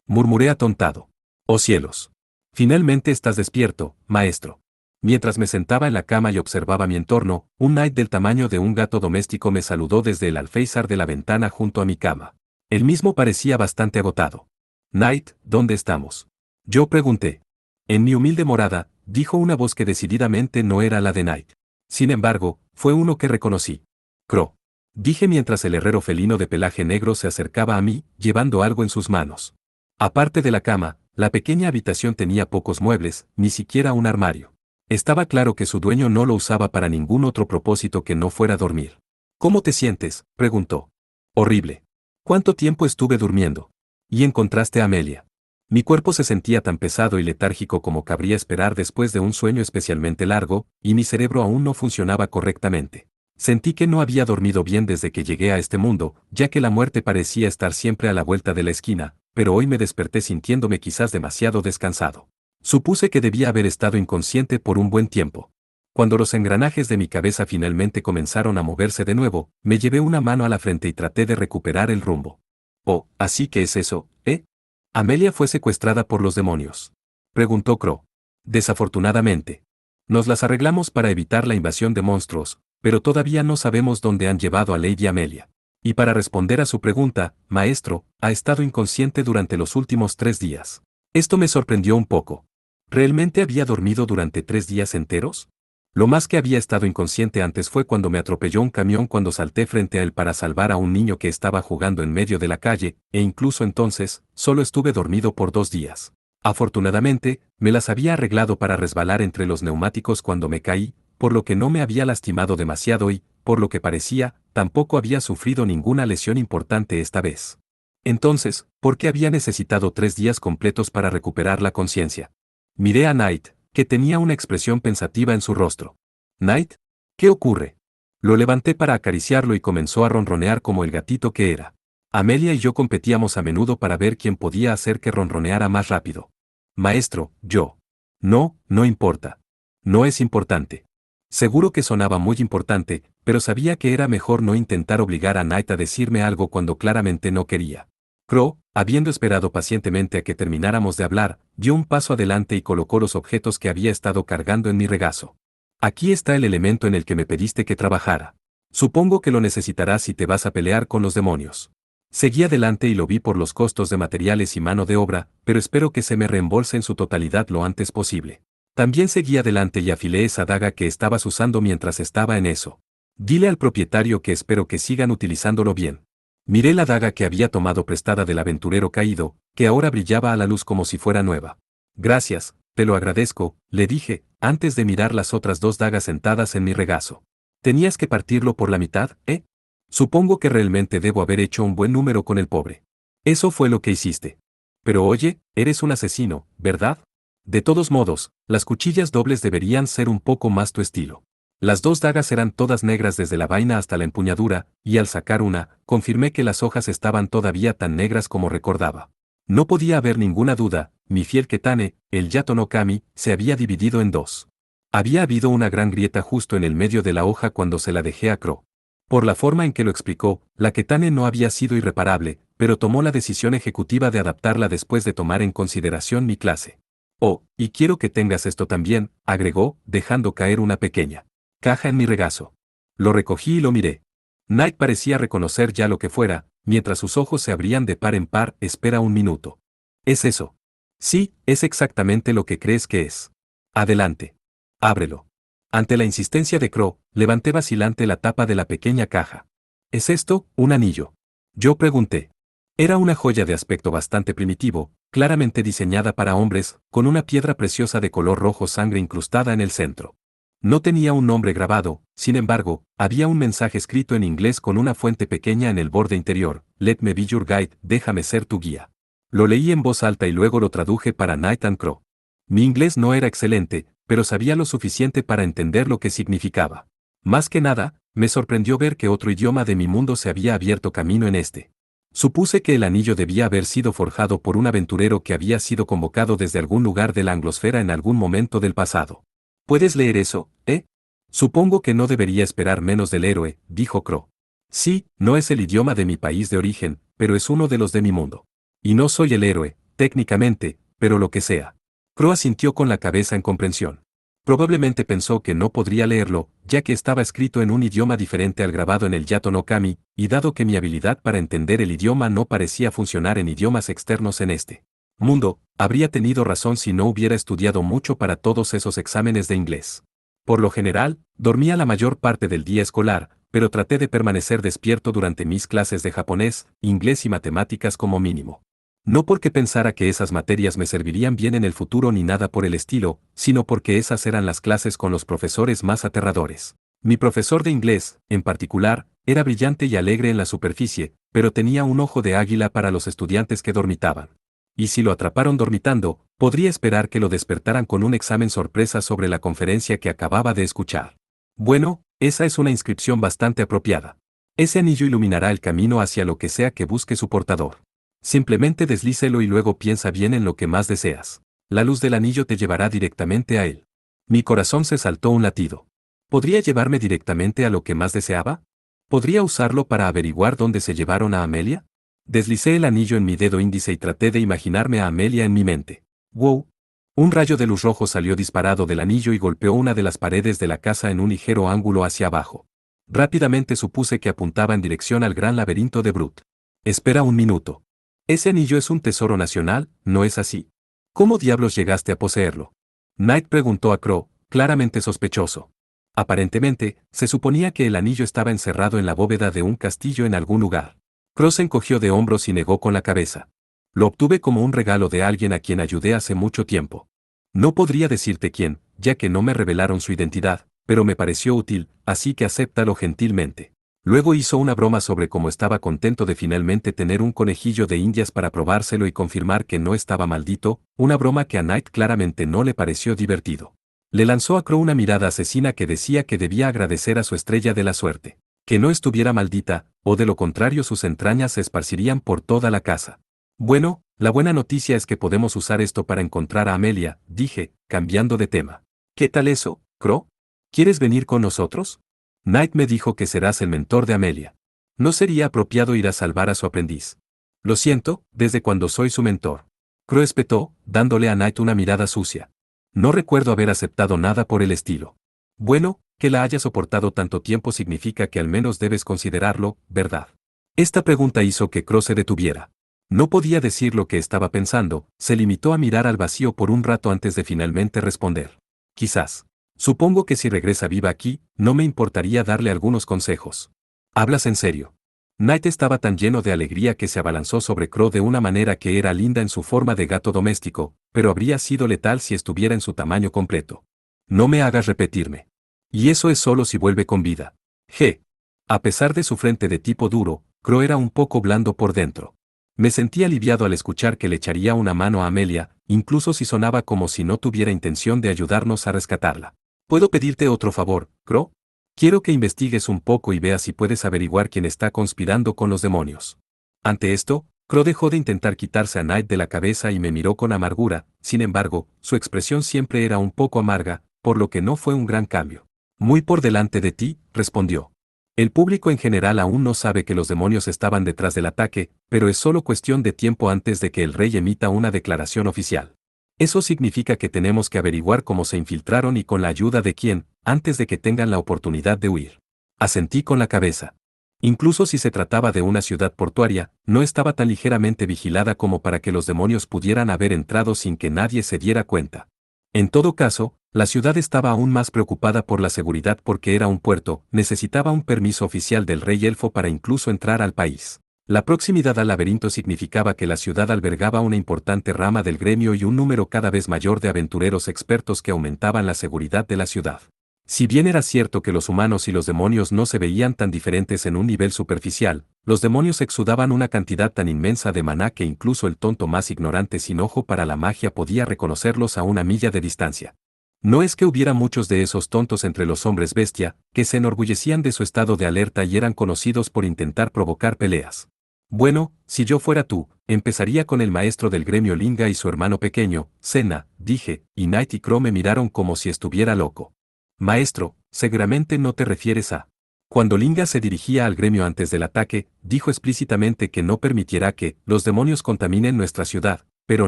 Murmuré atontado. Oh cielos. Finalmente estás despierto, maestro. Mientras me sentaba en la cama y observaba mi entorno, un Knight del tamaño de un gato doméstico me saludó desde el alféizar de la ventana junto a mi cama. Él mismo parecía bastante agotado. Knight, ¿dónde estamos? Yo pregunté. En mi humilde morada, dijo una voz que decididamente no era la de Knight. Sin embargo, fue uno que reconocí. Crow. Dije mientras el herrero felino de pelaje negro se acercaba a mí, llevando algo en sus manos. Aparte de la cama, la pequeña habitación tenía pocos muebles, ni siquiera un armario. Estaba claro que su dueño no lo usaba para ningún otro propósito que no fuera dormir. ¿Cómo te sientes?, preguntó. Horrible. ¿Cuánto tiempo estuve durmiendo? Y encontraste a Amelia. Mi cuerpo se sentía tan pesado y letárgico como cabría esperar después de un sueño especialmente largo, y mi cerebro aún no funcionaba correctamente. Sentí que no había dormido bien desde que llegué a este mundo, ya que la muerte parecía estar siempre a la vuelta de la esquina, pero hoy me desperté sintiéndome quizás demasiado descansado. Supuse que debía haber estado inconsciente por un buen tiempo. Cuando los engranajes de mi cabeza finalmente comenzaron a moverse de nuevo, me llevé una mano a la frente y traté de recuperar el rumbo. Oh, así que es eso, ¿eh? Amelia fue secuestrada por los demonios. Preguntó Crow. Desafortunadamente. Nos las arreglamos para evitar la invasión de monstruos, pero todavía no sabemos dónde han llevado a Lady Amelia. Y para responder a su pregunta, maestro, ha estado inconsciente durante los últimos 3 días. Esto me sorprendió un poco. ¿Realmente había dormido durante 3 días enteros? Lo más que había estado inconsciente antes fue cuando me atropelló un camión cuando salté frente a él para salvar a un niño que estaba jugando en medio de la calle, e incluso entonces, solo estuve dormido por 2 días. Afortunadamente, me las había arreglado para resbalar entre los neumáticos cuando me caí, por lo que no me había lastimado demasiado y, por lo que parecía, tampoco había sufrido ninguna lesión importante esta vez. Entonces, ¿por qué había necesitado 3 días completos para recuperar la conciencia? Miré a Knight, que tenía una expresión pensativa en su rostro. ¿Knight? ¿Qué ocurre? Lo levanté para acariciarlo y comenzó a ronronear como el gatito que era. Amelia y yo competíamos a menudo para ver quién podía hacer que ronroneara más rápido. Maestro, yo. No, no importa. No es importante. Seguro que sonaba muy importante, pero sabía que era mejor no intentar obligar a Knight a decirme algo cuando claramente no quería. Crow, habiendo esperado pacientemente a que termináramos de hablar, dio un paso adelante y colocó los objetos que había estado cargando en mi regazo. Aquí está el elemento en el que me pediste que trabajara. Supongo que lo necesitarás si te vas a pelear con los demonios. Seguí adelante y lo vi por los costos de materiales y mano de obra, pero espero que se me reembolse en su totalidad lo antes posible. También seguí adelante y afilé esa daga que estabas usando mientras estaba en eso. Dile al propietario que espero que sigan utilizándolo bien. Miré la daga que había tomado prestada del aventurero caído, que ahora brillaba a la luz como si fuera nueva. Gracias, te lo agradezco, le dije, antes de mirar las otras 2 dagas sentadas en mi regazo. ¿Tenías que partirlo por la mitad, eh? Supongo que realmente debo haber hecho un buen número con el pobre. Eso fue lo que hiciste. Pero oye, eres un asesino, ¿verdad? De todos modos, las cuchillas dobles deberían ser un poco más tu estilo. Las 2 dagas eran todas negras desde la vaina hasta la empuñadura, y al sacar una, confirmé que las hojas estaban todavía tan negras como recordaba. No podía haber ninguna duda, mi fiel Ketane, el Yato no Kami, se había dividido en 2. Había habido una gran grieta justo en el medio de la hoja cuando se la dejé a Crow. Por la forma en que lo explicó, la Ketane no había sido irreparable, pero tomó la decisión ejecutiva de adaptarla después de tomar en consideración mi clase. Oh, y quiero que tengas esto también, agregó, dejando caer una pequeña caja en mi regazo. Lo recogí y lo miré. Knight parecía reconocer ya lo que fuera, mientras sus ojos se abrían de par en par. Espera un minuto. ¿Es eso? Sí, es exactamente lo que crees que es. Adelante. Ábrelo. Ante la insistencia de Crow, levanté vacilante la tapa de la pequeña caja. ¿Es esto, un anillo? Yo pregunté. Era una joya de aspecto bastante primitivo, claramente diseñada para hombres, con una piedra preciosa de color rojo sangre incrustada en el centro. No tenía un nombre grabado, sin embargo, había un mensaje escrito en inglés con una fuente pequeña en el borde interior: Let me be your guide, déjame ser tu guía. Lo leí en voz alta y luego lo traduje para Knight and Crow. Mi inglés no era excelente, pero sabía lo suficiente para entender lo que significaba. Más que nada, me sorprendió ver que otro idioma de mi mundo se había abierto camino en este. Supuse que el anillo debía haber sido forjado por un aventurero que había sido convocado desde algún lugar de la anglosfera en algún momento del pasado. ¿Puedes leer eso, eh? Supongo que no debería esperar menos del héroe, dijo Crow. Sí, no es el idioma de mi país de origen, pero es uno de los de mi mundo. Y no soy el héroe, técnicamente, pero lo que sea. Crow asintió con la cabeza en comprensión. Probablemente pensó que no podría leerlo, ya que estaba escrito en un idioma diferente al grabado en el Yato no Kami, y dado que mi habilidad para entender el idioma no parecía funcionar en idiomas externos en este mundo, habría tenido razón si no hubiera estudiado mucho para todos esos exámenes de inglés. Por lo general, dormía la mayor parte del día escolar, pero traté de permanecer despierto durante mis clases de japonés, inglés y matemáticas como mínimo. No porque pensara que esas materias me servirían bien en el futuro ni nada por el estilo, sino porque esas eran las clases con los profesores más aterradores. Mi profesor de inglés, en particular, era brillante y alegre en la superficie, pero tenía un ojo de águila para los estudiantes que dormitaban. Y si lo atraparon dormitando, podría esperar que lo despertaran con un examen sorpresa sobre la conferencia que acababa de escuchar. Bueno, esa es una inscripción bastante apropiada. Ese anillo iluminará el camino hacia lo que sea que busque su portador. Simplemente deslícelo y luego piensa bien en lo que más deseas. La luz del anillo te llevará directamente a él. Mi corazón se saltó un latido. ¿Podría llevarme directamente a lo que más deseaba? ¿Podría usarlo para averiguar dónde se llevaron a Amelia? Deslicé el anillo en mi dedo índice y traté de imaginarme a Amelia en mi mente. ¡Wow! Un rayo de luz rojo salió disparado del anillo y golpeó una de las paredes de la casa en un ligero ángulo hacia abajo. Rápidamente supuse que apuntaba en dirección al gran laberinto de Brut. Espera un minuto. Ese anillo es un tesoro nacional, ¿no es así? ¿Cómo diablos llegaste a poseerlo? Knight preguntó a Crow, claramente sospechoso. Aparentemente, se suponía que el anillo estaba encerrado en la bóveda de un castillo en algún lugar. Crow se encogió de hombros y negó con la cabeza. Lo obtuve como un regalo de alguien a quien ayudé hace mucho tiempo. No podría decirte quién, ya que no me revelaron su identidad, pero me pareció útil, así que acéptalo gentilmente. Luego hizo una broma sobre cómo estaba contento de finalmente tener un conejillo de indias para probárselo y confirmar que no estaba maldito, una broma que a Knight claramente no le pareció divertido. Le lanzó a Crow una mirada asesina que decía que debía agradecer a su estrella de la suerte, que no estuviera maldita, o de lo contrario sus entrañas se esparcirían por toda la casa. Bueno, la buena noticia es que podemos usar esto para encontrar a Amelia, dije, cambiando de tema. ¿Qué tal eso, Crow? ¿Quieres venir con nosotros? Knight me dijo que serás el mentor de Amelia. ¿No sería apropiado ir a salvar a su aprendiz? Lo siento, desde cuando soy su mentor. Crow espetó, dándole a Knight una mirada sucia. No recuerdo haber aceptado nada por el estilo. Bueno, que la haya soportado tanto tiempo significa que al menos debes considerarlo, ¿verdad? Esta pregunta hizo que Crow se detuviera. No podía decir lo que estaba pensando, se limitó a mirar al vacío por un rato antes de finalmente responder. Quizás. Supongo que si regresa viva aquí, no me importaría darle algunos consejos. ¿Hablas en serio? Knight estaba tan lleno de alegría que se abalanzó sobre Crow de una manera que era linda en su forma de gato doméstico, pero habría sido letal si estuviera en su tamaño completo. No me hagas repetirme. Y eso es solo si vuelve con vida. G. A pesar de su frente de tipo duro, Crow era un poco blando por dentro. Me sentí aliviado al escuchar que le echaría una mano a Amelia, incluso si sonaba como si no tuviera intención de ayudarnos a rescatarla. ¿Puedo pedirte otro favor, Crow? Quiero que investigues un poco y veas si puedes averiguar quién está conspirando con los demonios. Ante esto, Crow dejó de intentar quitarse a Knight de la cabeza y me miró con amargura, sin embargo, su expresión siempre era un poco amarga, por lo que no fue un gran cambio. Muy por delante de ti, respondió. El público en general aún no sabe que los demonios estaban detrás del ataque, pero es solo cuestión de tiempo antes de que el rey emita una declaración oficial. Eso significa que tenemos que averiguar cómo se infiltraron y con la ayuda de quién, antes de que tengan la oportunidad de huir. Asentí con la cabeza. Incluso si se trataba de una ciudad portuaria, no estaba tan ligeramente vigilada como para que los demonios pudieran haber entrado sin que nadie se diera cuenta. En todo caso, la ciudad estaba aún más preocupada por la seguridad porque era un puerto, necesitaba un permiso oficial del rey elfo para incluso entrar al país. La proximidad al laberinto significaba que la ciudad albergaba una importante rama del gremio y un número cada vez mayor de aventureros expertos que aumentaban la seguridad de la ciudad. Si bien era cierto que los humanos y los demonios no se veían tan diferentes en un nivel superficial, los demonios exudaban una cantidad tan inmensa de maná que incluso el tonto más ignorante sin ojo para la magia podía reconocerlos a una milla de distancia. No es que hubiera muchos de esos tontos entre los hombres bestia, que se enorgullecían de su estado de alerta y eran conocidos por intentar provocar peleas. Bueno, si yo fuera tú, empezaría con el maestro del gremio Linga y su hermano pequeño, Senna, dije, y Knight y Crow me miraron como si estuviera loco. Maestro, seguramente no te refieres a... Cuando Linga se dirigía al gremio antes del ataque, dijo explícitamente que no permitiera que los demonios contaminen nuestra ciudad, pero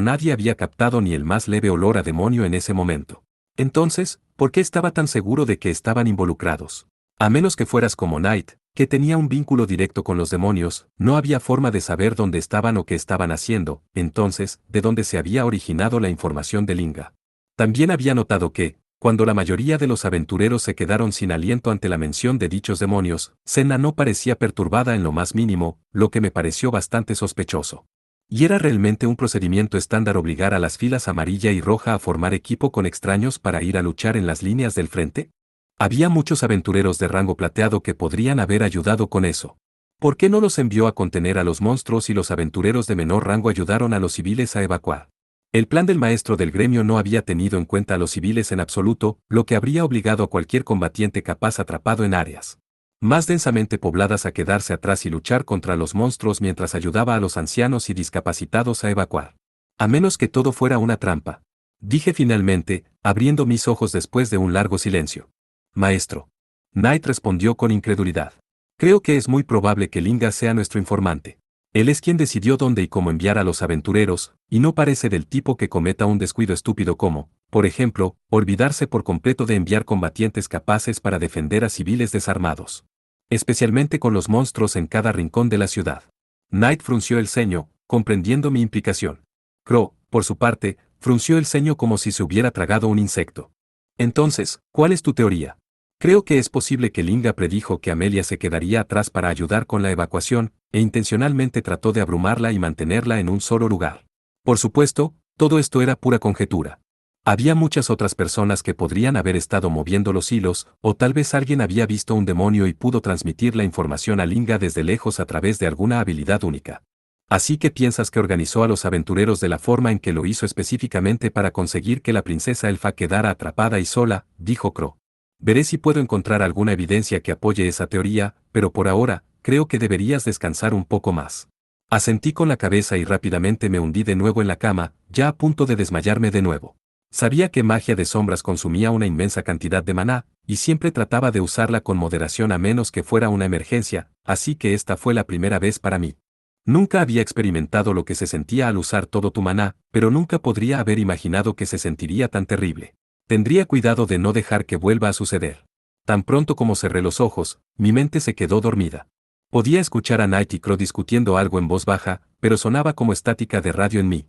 nadie había captado ni el más leve olor a demonio en ese momento. Entonces, ¿Por qué estaba tan seguro de que estaban involucrados? A menos que fueras como Knight, que tenía un vínculo directo con los demonios, no había forma de saber dónde estaban o qué estaban haciendo, entonces, ¿de dónde se había originado la información de Linga? También había notado que, cuando la mayoría de los aventureros se quedaron sin aliento ante la mención de dichos demonios, Senna no parecía perturbada en lo más mínimo, lo que me pareció bastante sospechoso. ¿Y era realmente un procedimiento estándar obligar a las filas amarilla y roja a formar equipo con extraños para ir a luchar en las líneas del frente? Había muchos aventureros de rango plateado que podrían haber ayudado con eso. ¿Por qué no los envió a contener a los monstruos y los aventureros de menor rango ayudaron a los civiles a evacuar? El plan del maestro del gremio no había tenido en cuenta a los civiles en absoluto, lo que habría obligado a cualquier combatiente capaz atrapado en áreas más densamente pobladas a quedarse atrás y luchar contra los monstruos mientras ayudaba a los ancianos y discapacitados a evacuar. A menos que todo fuera una trampa. Dije finalmente, abriendo mis ojos después de un largo silencio. Maestro. Knight respondió con incredulidad. Creo que es muy probable que Linga sea nuestro informante. Él es quien decidió dónde y cómo enviar a los aventureros, y no parece del tipo que cometa un descuido estúpido como, por ejemplo, olvidarse por completo de enviar combatientes capaces para defender a civiles desarmados. Especialmente con los monstruos en cada rincón de la ciudad. Knight frunció el ceño, comprendiendo mi implicación. Crow, por su parte, frunció el ceño como si se hubiera tragado un insecto. Entonces, ¿cuál es tu teoría? Creo que es posible que Linga predijo que Amelia se quedaría atrás para ayudar con la evacuación, e intencionalmente trató de abrumarla y mantenerla en un solo lugar. Por supuesto, todo esto era pura conjetura. Había muchas otras personas que podrían haber estado moviendo los hilos, o tal vez alguien había visto un demonio y pudo transmitir la información a Linga desde lejos a través de alguna habilidad única. Así que piensas que organizó a los aventureros de la forma en que lo hizo específicamente para conseguir que la princesa elfa quedara atrapada y sola, dijo Crow. Veré si puedo encontrar alguna evidencia que apoye esa teoría, pero por ahora, creo que deberías descansar un poco más. Asentí con la cabeza y rápidamente me hundí de nuevo en la cama, ya a punto de desmayarme de nuevo. Sabía que magia de sombras consumía una inmensa cantidad de maná, y siempre trataba de usarla con moderación a menos que fuera una emergencia, así que esta fue la primera vez para mí. Nunca había experimentado lo que se sentía al usar todo tu maná, pero nunca podría haber imaginado que se sentiría tan terrible. Tendría cuidado de no dejar que vuelva a suceder. Tan pronto como cerré los ojos, mi mente se quedó dormida. Podía escuchar a Knight y Crow discutiendo algo en voz baja, pero sonaba como estática de radio en mí.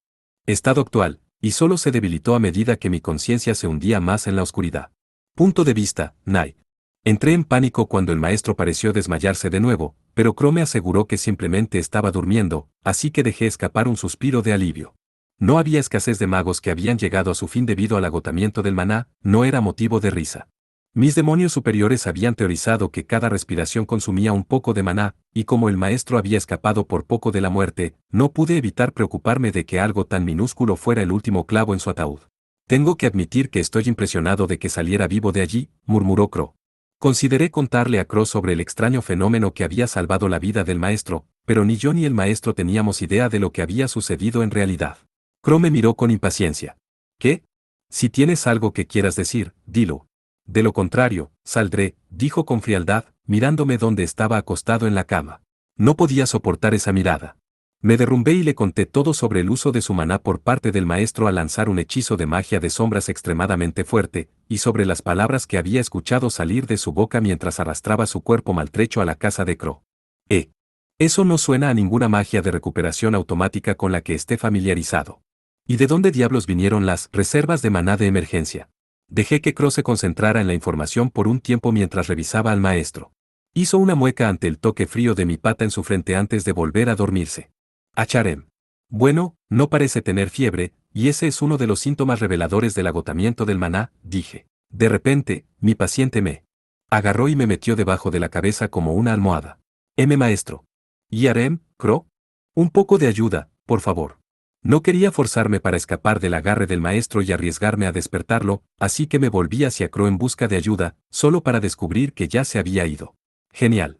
Estado actual, y solo se debilitó a medida que mi conciencia se hundía más en la oscuridad. Punto de vista, Knight. Entré en pánico cuando el maestro pareció desmayarse de nuevo, pero Crow me aseguró que simplemente estaba durmiendo, así que dejé escapar un suspiro de alivio. No había escasez de magos que habían llegado a su fin debido al agotamiento del maná, no era motivo de risa. Mis demonios superiores habían teorizado que cada respiración consumía un poco de maná, y como el maestro había escapado por poco de la muerte, no pude evitar preocuparme de que algo tan minúsculo fuera el último clavo en su ataúd. Tengo que admitir que estoy impresionado de que saliera vivo de allí, murmuró Crow. Consideré contarle a Crow sobre el extraño fenómeno que había salvado la vida del maestro, pero ni yo ni el maestro teníamos idea de lo que había sucedido en realidad. Crow me miró con impaciencia. ¿Qué? Si tienes algo que quieras decir, dilo. De lo contrario, saldré, dijo con frialdad, mirándome donde estaba acostado en la cama. No podía soportar esa mirada. Me derrumbé y le conté todo sobre el uso de su maná por parte del maestro al lanzar un hechizo de magia de sombras extremadamente fuerte, y sobre las palabras que había escuchado salir de su boca mientras arrastraba su cuerpo maltrecho a la casa de Crow. Eso no suena a ninguna magia de recuperación automática con la que esté familiarizado. ¿Y de dónde diablos vinieron las reservas de maná de emergencia? Dejé que Crow se concentrara en la información por un tiempo mientras revisaba al maestro. Hizo una mueca ante el toque frío de mi pata en su frente antes de volver a dormirse. Acharem. Bueno, no parece tener fiebre, y ese es uno de los síntomas reveladores del agotamiento del maná, dije. De repente, mi paciente me agarró y me metió debajo de la cabeza como una almohada. Maestro. ¿Y Arem, Crow? Un poco de ayuda, por favor. No quería forzarme para escapar del agarre del maestro y arriesgarme a despertarlo, así que me volví hacia Crow en busca de ayuda, solo para descubrir que ya se había ido. Genial.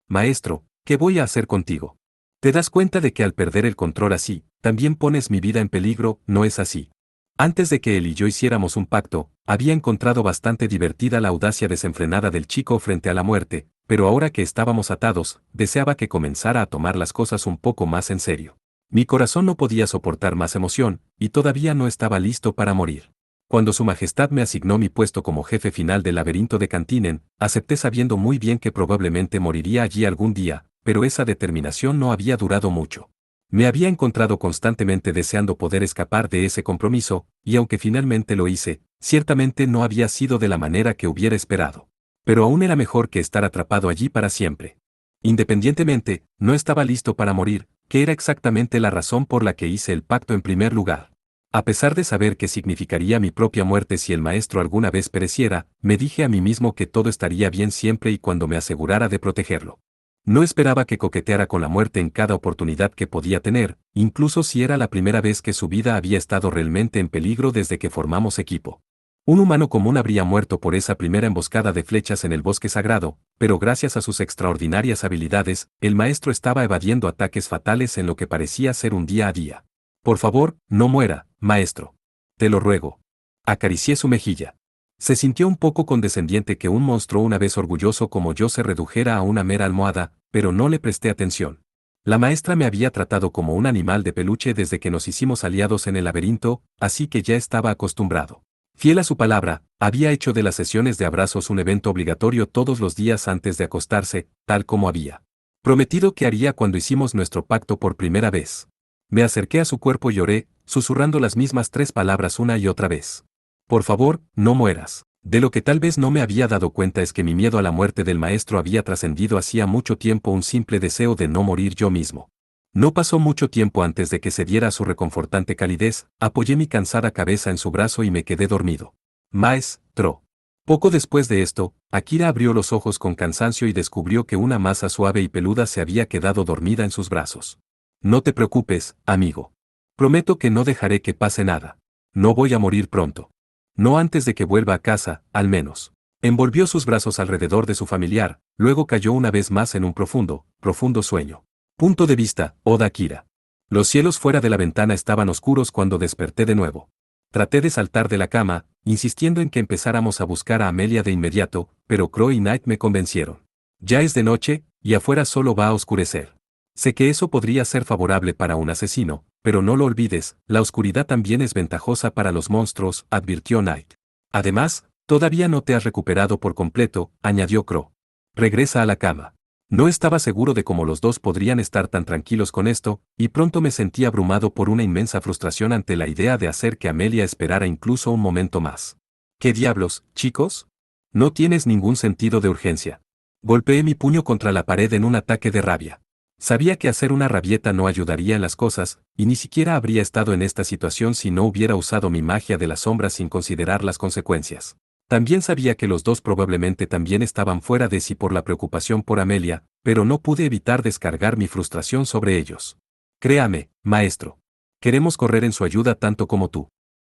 Maestro, ¿qué voy a hacer contigo? ¿Te das cuenta de que al perder el control así, también pones mi vida en peligro, no es así? Antes de que él y yo hiciéramos un pacto, había encontrado bastante divertida la audacia desenfrenada del chico frente a la muerte, pero ahora que estábamos atados, deseaba que comenzara a tomar las cosas un poco más en serio. Mi corazón no podía soportar más emoción, y todavía no estaba listo para morir. Cuando Su Majestad me asignó mi puesto como jefe final del laberinto de Cantinen, acepté sabiendo muy bien que probablemente moriría allí algún día, pero esa determinación no había durado mucho. Me había encontrado constantemente deseando poder escapar de ese compromiso, y aunque finalmente lo hice, ciertamente no había sido de la manera que hubiera esperado. Pero aún era mejor que estar atrapado allí para siempre. Independientemente, no estaba listo para morir, que era exactamente la razón por la que hice el pacto en primer lugar. A pesar de saber qué significaría mi propia muerte si el maestro alguna vez pereciera, me dije a mí mismo que todo estaría bien siempre y cuando me asegurara de protegerlo. No esperaba que coqueteara con la muerte en cada oportunidad que podía tener, incluso si era la primera vez que su vida había estado realmente en peligro desde que formamos equipo. Un humano común habría muerto por esa primera emboscada de flechas en el bosque sagrado, pero gracias a sus extraordinarias habilidades, el maestro estaba evadiendo ataques fatales en lo que parecía ser un día a día. Por favor, no muera, maestro. Te lo ruego. Acaricié su mejilla. Se sintió un poco condescendiente que un monstruo una vez orgulloso como yo se redujera a una mera almohada, pero no le presté atención. La maestra me había tratado como un animal de peluche desde que nos hicimos aliados en el laberinto, así que ya estaba acostumbrado. Fiel a su palabra, había hecho de las sesiones de abrazos un evento obligatorio todos los días antes de acostarse, tal como había prometido que haría cuando hicimos nuestro pacto por primera vez. Me acerqué a su cuerpo y lloré, susurrando las mismas 3 palabras una y otra vez. Por favor, no mueras. De lo que tal vez no me había dado cuenta es que mi miedo a la muerte del maestro había trascendido hacía mucho tiempo un simple deseo de no morir yo mismo. No pasó mucho tiempo antes de que se diera su reconfortante calidez, apoyé mi cansada cabeza en su brazo y me quedé dormido. Maestro. Poco después de esto, Akira abrió los ojos con cansancio y descubrió que una masa suave y peluda se había quedado dormida en sus brazos. No te preocupes, amigo. Prometo que no dejaré que pase nada. No voy a morir pronto. No antes de que vuelva a casa, al menos. Envolvió sus brazos alrededor de su familiar, luego cayó una vez más en un profundo, profundo sueño. Punto de vista, Oda Akira. Los cielos fuera de la ventana estaban oscuros cuando desperté de nuevo. Traté de saltar de la cama, insistiendo en que empezáramos a buscar a Amelia de inmediato, pero Crow y Knight me convencieron. Ya es de noche, y afuera solo va a oscurecer. Sé que eso podría ser favorable para un asesino, pero no lo olvides, la oscuridad también es ventajosa para los monstruos, advirtió Knight. Además, todavía no te has recuperado por completo, añadió Crow. Regresa a la cama. No estaba seguro de cómo los dos podrían estar tan tranquilos con esto, y pronto me sentí abrumado por una inmensa frustración ante la idea de hacer que Amelia esperara incluso un momento más. ¿Qué diablos, chicos? No tienes ningún sentido de urgencia. Golpeé mi puño contra la pared en un ataque de rabia. Sabía que hacer una rabieta no ayudaría en las cosas, y ni siquiera habría estado en esta situación si no hubiera usado mi magia de las sombras sin considerar las consecuencias. También sabía que los dos probablemente también estaban fuera de sí por la preocupación por Amelia, pero no pude evitar descargar mi frustración sobre ellos. Créame, maestro. Queremos correr en su ayuda tanto como tú.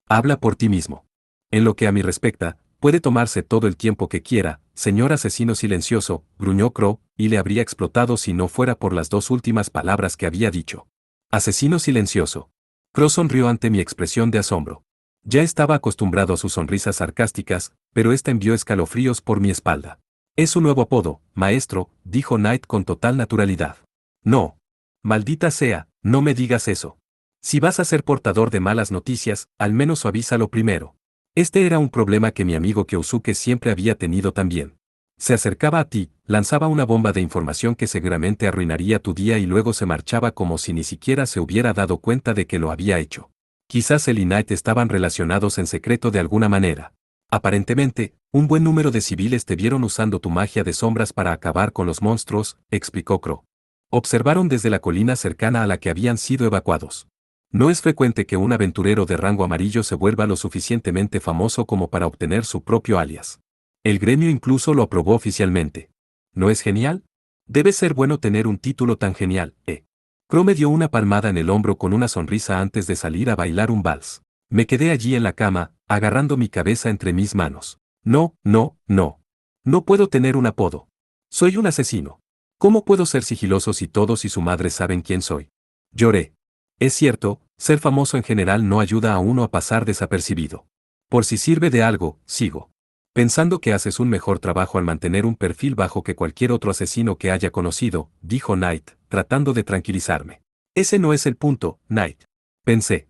Habla por ti mismo. En lo que a mí respecta, puede tomarse todo el tiempo que quiera, señor asesino silencioso, gruñó Crow, y le habría explotado si no fuera por las 2 últimas palabras que había dicho. Asesino silencioso. Crow sonrió ante mi expresión de asombro. Ya estaba acostumbrado a sus sonrisas sarcásticas, pero esta envió escalofríos por mi espalda. Es su nuevo apodo, maestro, dijo Knight con total naturalidad. No. Maldita sea, no me digas eso. Si vas a ser portador de malas noticias, al menos suavízalo primero. Este era un problema que mi amigo Kyosuke siempre había tenido también. Se acercaba a ti, lanzaba una bomba de información que seguramente arruinaría tu día y luego se marchaba como si ni siquiera se hubiera dado cuenta de que lo había hecho. Quizás él y Knight estaban relacionados en secreto de alguna manera. Aparentemente, un buen número de civiles te vieron usando tu magia de sombras para acabar con los monstruos, explicó Crow. Observaron desde la colina cercana a la que habían sido evacuados. No es frecuente que un aventurero de rango amarillo se vuelva lo suficientemente famoso como para obtener su propio alias. El gremio incluso lo aprobó oficialmente. ¿No es genial? Debe ser bueno tener un título tan genial, ¿eh? Crow me dio una palmada en el hombro con una sonrisa antes de salir a bailar un vals. Me quedé allí en la cama, agarrando mi cabeza entre mis manos. No, no, no. No puedo tener un apodo. Soy un asesino. ¿Cómo puedo ser sigiloso si todos y su madre saben quién soy? Lloré. Es cierto, ser famoso en general no ayuda a uno a pasar desapercibido. Por si sirve de algo, sigo pensando que haces un mejor trabajo al mantener un perfil bajo que cualquier otro asesino que haya conocido, dijo Knight, tratando de tranquilizarme. Ese no es el punto, Knight. Pensé.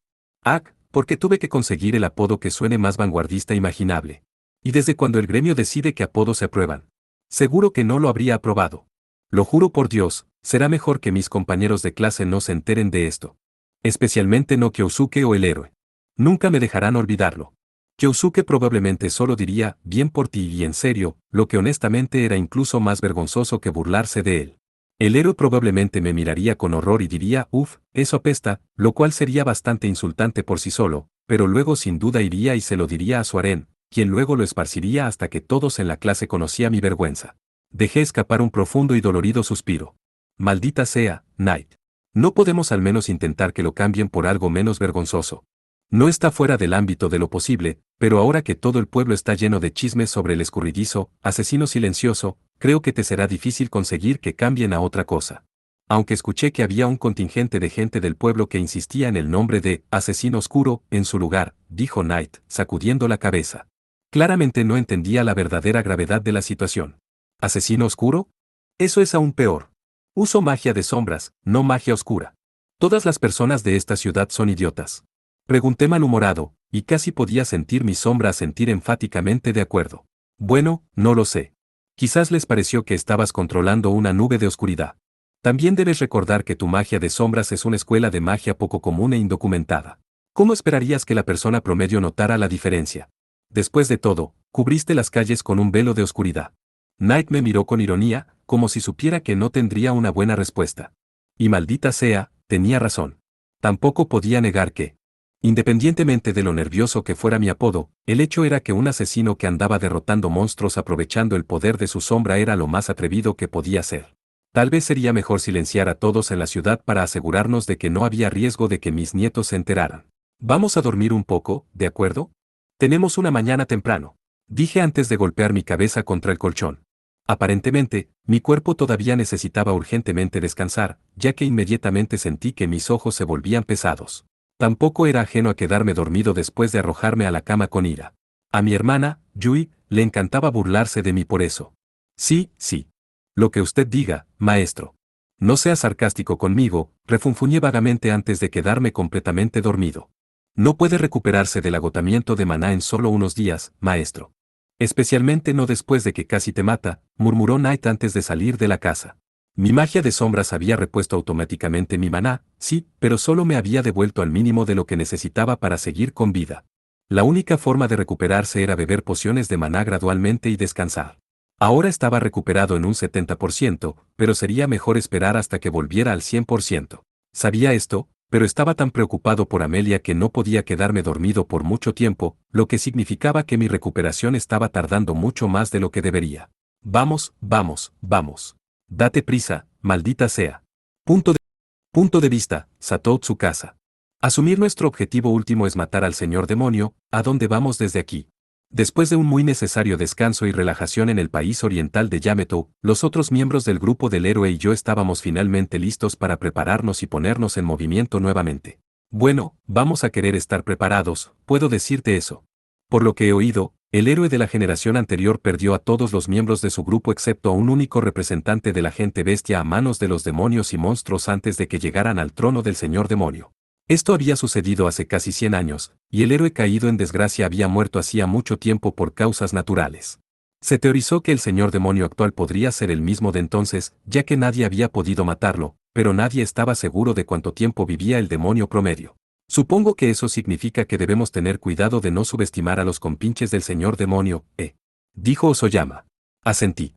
Porque tuve que conseguir el apodo que suene más vanguardista imaginable. ¿Y desde cuando el gremio decide qué apodos se aprueban? Seguro que no lo habría aprobado. Lo juro por Dios, será mejor que mis compañeros de clase no se enteren de esto. Especialmente no Kyosuke o el héroe. Nunca me dejarán olvidarlo. Kyosuke probablemente solo diría, bien por ti y en serio, lo que honestamente era incluso más vergonzoso que burlarse de él. El héroe probablemente me miraría con horror y diría, uff, eso apesta, lo cual sería bastante insultante por sí solo, pero luego sin duda iría y se lo diría a su harén, quien luego lo esparciría hasta que todos en la clase conocían mi vergüenza. Dejé escapar un profundo y dolorido suspiro. Maldita sea, Knight. ¿No podemos al menos intentar que lo cambien por algo menos vergonzoso? No está fuera del ámbito de lo posible, pero ahora que todo el pueblo está lleno de chismes sobre el escurridizo, asesino silencioso, creo que te será difícil conseguir que cambien a otra cosa. Aunque escuché que había un contingente de gente del pueblo que insistía en el nombre de asesino oscuro en su lugar, dijo Knight, sacudiendo la cabeza. Claramente no entendía la verdadera gravedad de la situación. ¿Asesino oscuro? Eso es aún peor. Uso magia de sombras, no magia oscura. Todas las personas de esta ciudad son idiotas. Pregunté malhumorado, y casi podía sentir mi sombra asentir enfáticamente de acuerdo. Bueno, no lo sé. Quizás les pareció que estabas controlando una nube de oscuridad. También debes recordar que tu magia de sombras es una escuela de magia poco común e indocumentada. ¿Cómo esperarías que la persona promedio notara la diferencia? Después de todo, cubriste las calles con un velo de oscuridad. Knight me miró con ironía, como si supiera que no tendría una buena respuesta. Y maldita sea, tenía razón. Tampoco podía negar que, independientemente de lo nervioso que fuera mi apodo, el hecho era que un asesino que andaba derrotando monstruos aprovechando el poder de su sombra era lo más atrevido que podía ser. Tal vez sería mejor silenciar a todos en la ciudad para asegurarnos de que no había riesgo de que mis nietos se enteraran. Vamos a dormir un poco, ¿de acuerdo? Tenemos una mañana temprano. Dije antes de golpear mi cabeza contra el colchón. Aparentemente, mi cuerpo todavía necesitaba urgentemente descansar, ya que inmediatamente sentí que mis ojos se volvían pesados. Tampoco era ajeno a quedarme dormido después de arrojarme a la cama con ira. A mi hermana, Yui, le encantaba burlarse de mí por eso. Sí, sí. Lo que usted diga, maestro. No sea sarcástico conmigo, refunfuñé vagamente antes de quedarme completamente dormido. No puede recuperarse del agotamiento de maná en solo unos días, maestro. Especialmente no después de que casi te mata, murmuró Knight antes de salir de la casa. Mi magia de sombras había repuesto automáticamente mi maná, sí, pero solo me había devuelto al mínimo de lo que necesitaba para seguir con vida. La única forma de recuperarse era beber pociones de maná gradualmente y descansar. Ahora estaba recuperado en un 70%, pero sería mejor esperar hasta que volviera al 100%. Sabía esto, pero estaba tan preocupado por Amelia que no podía quedarme dormido por mucho tiempo, lo que significaba que mi recuperación estaba tardando mucho más de lo que debería. Vamos, vamos, vamos. Date prisa, maldita sea. Punto de vista, Satou Tsukasa. Asumir nuestro objetivo último es matar al señor demonio, ¿a dónde vamos desde aquí? Después de un muy necesario descanso y relajación en el país oriental de Yamato, los otros miembros del grupo del héroe y yo estábamos finalmente listos para prepararnos y ponernos en movimiento nuevamente. Bueno, vamos a querer estar preparados, puedo decirte eso. Por lo que he oído, el héroe de la generación anterior perdió a todos los miembros de su grupo excepto a un único representante de la gente bestia a manos de los demonios y monstruos antes de que llegaran al trono del señor demonio. Esto había sucedido hace casi 100 años, y el héroe caído en desgracia había muerto hacía mucho tiempo por causas naturales. Se teorizó que el señor demonio actual podría ser el mismo de entonces, ya que nadie había podido matarlo, pero nadie estaba seguro de cuánto tiempo vivía el demonio promedio. Supongo que eso significa que debemos tener cuidado de no subestimar a los compinches del señor demonio, dijo Osoyama. Asentí.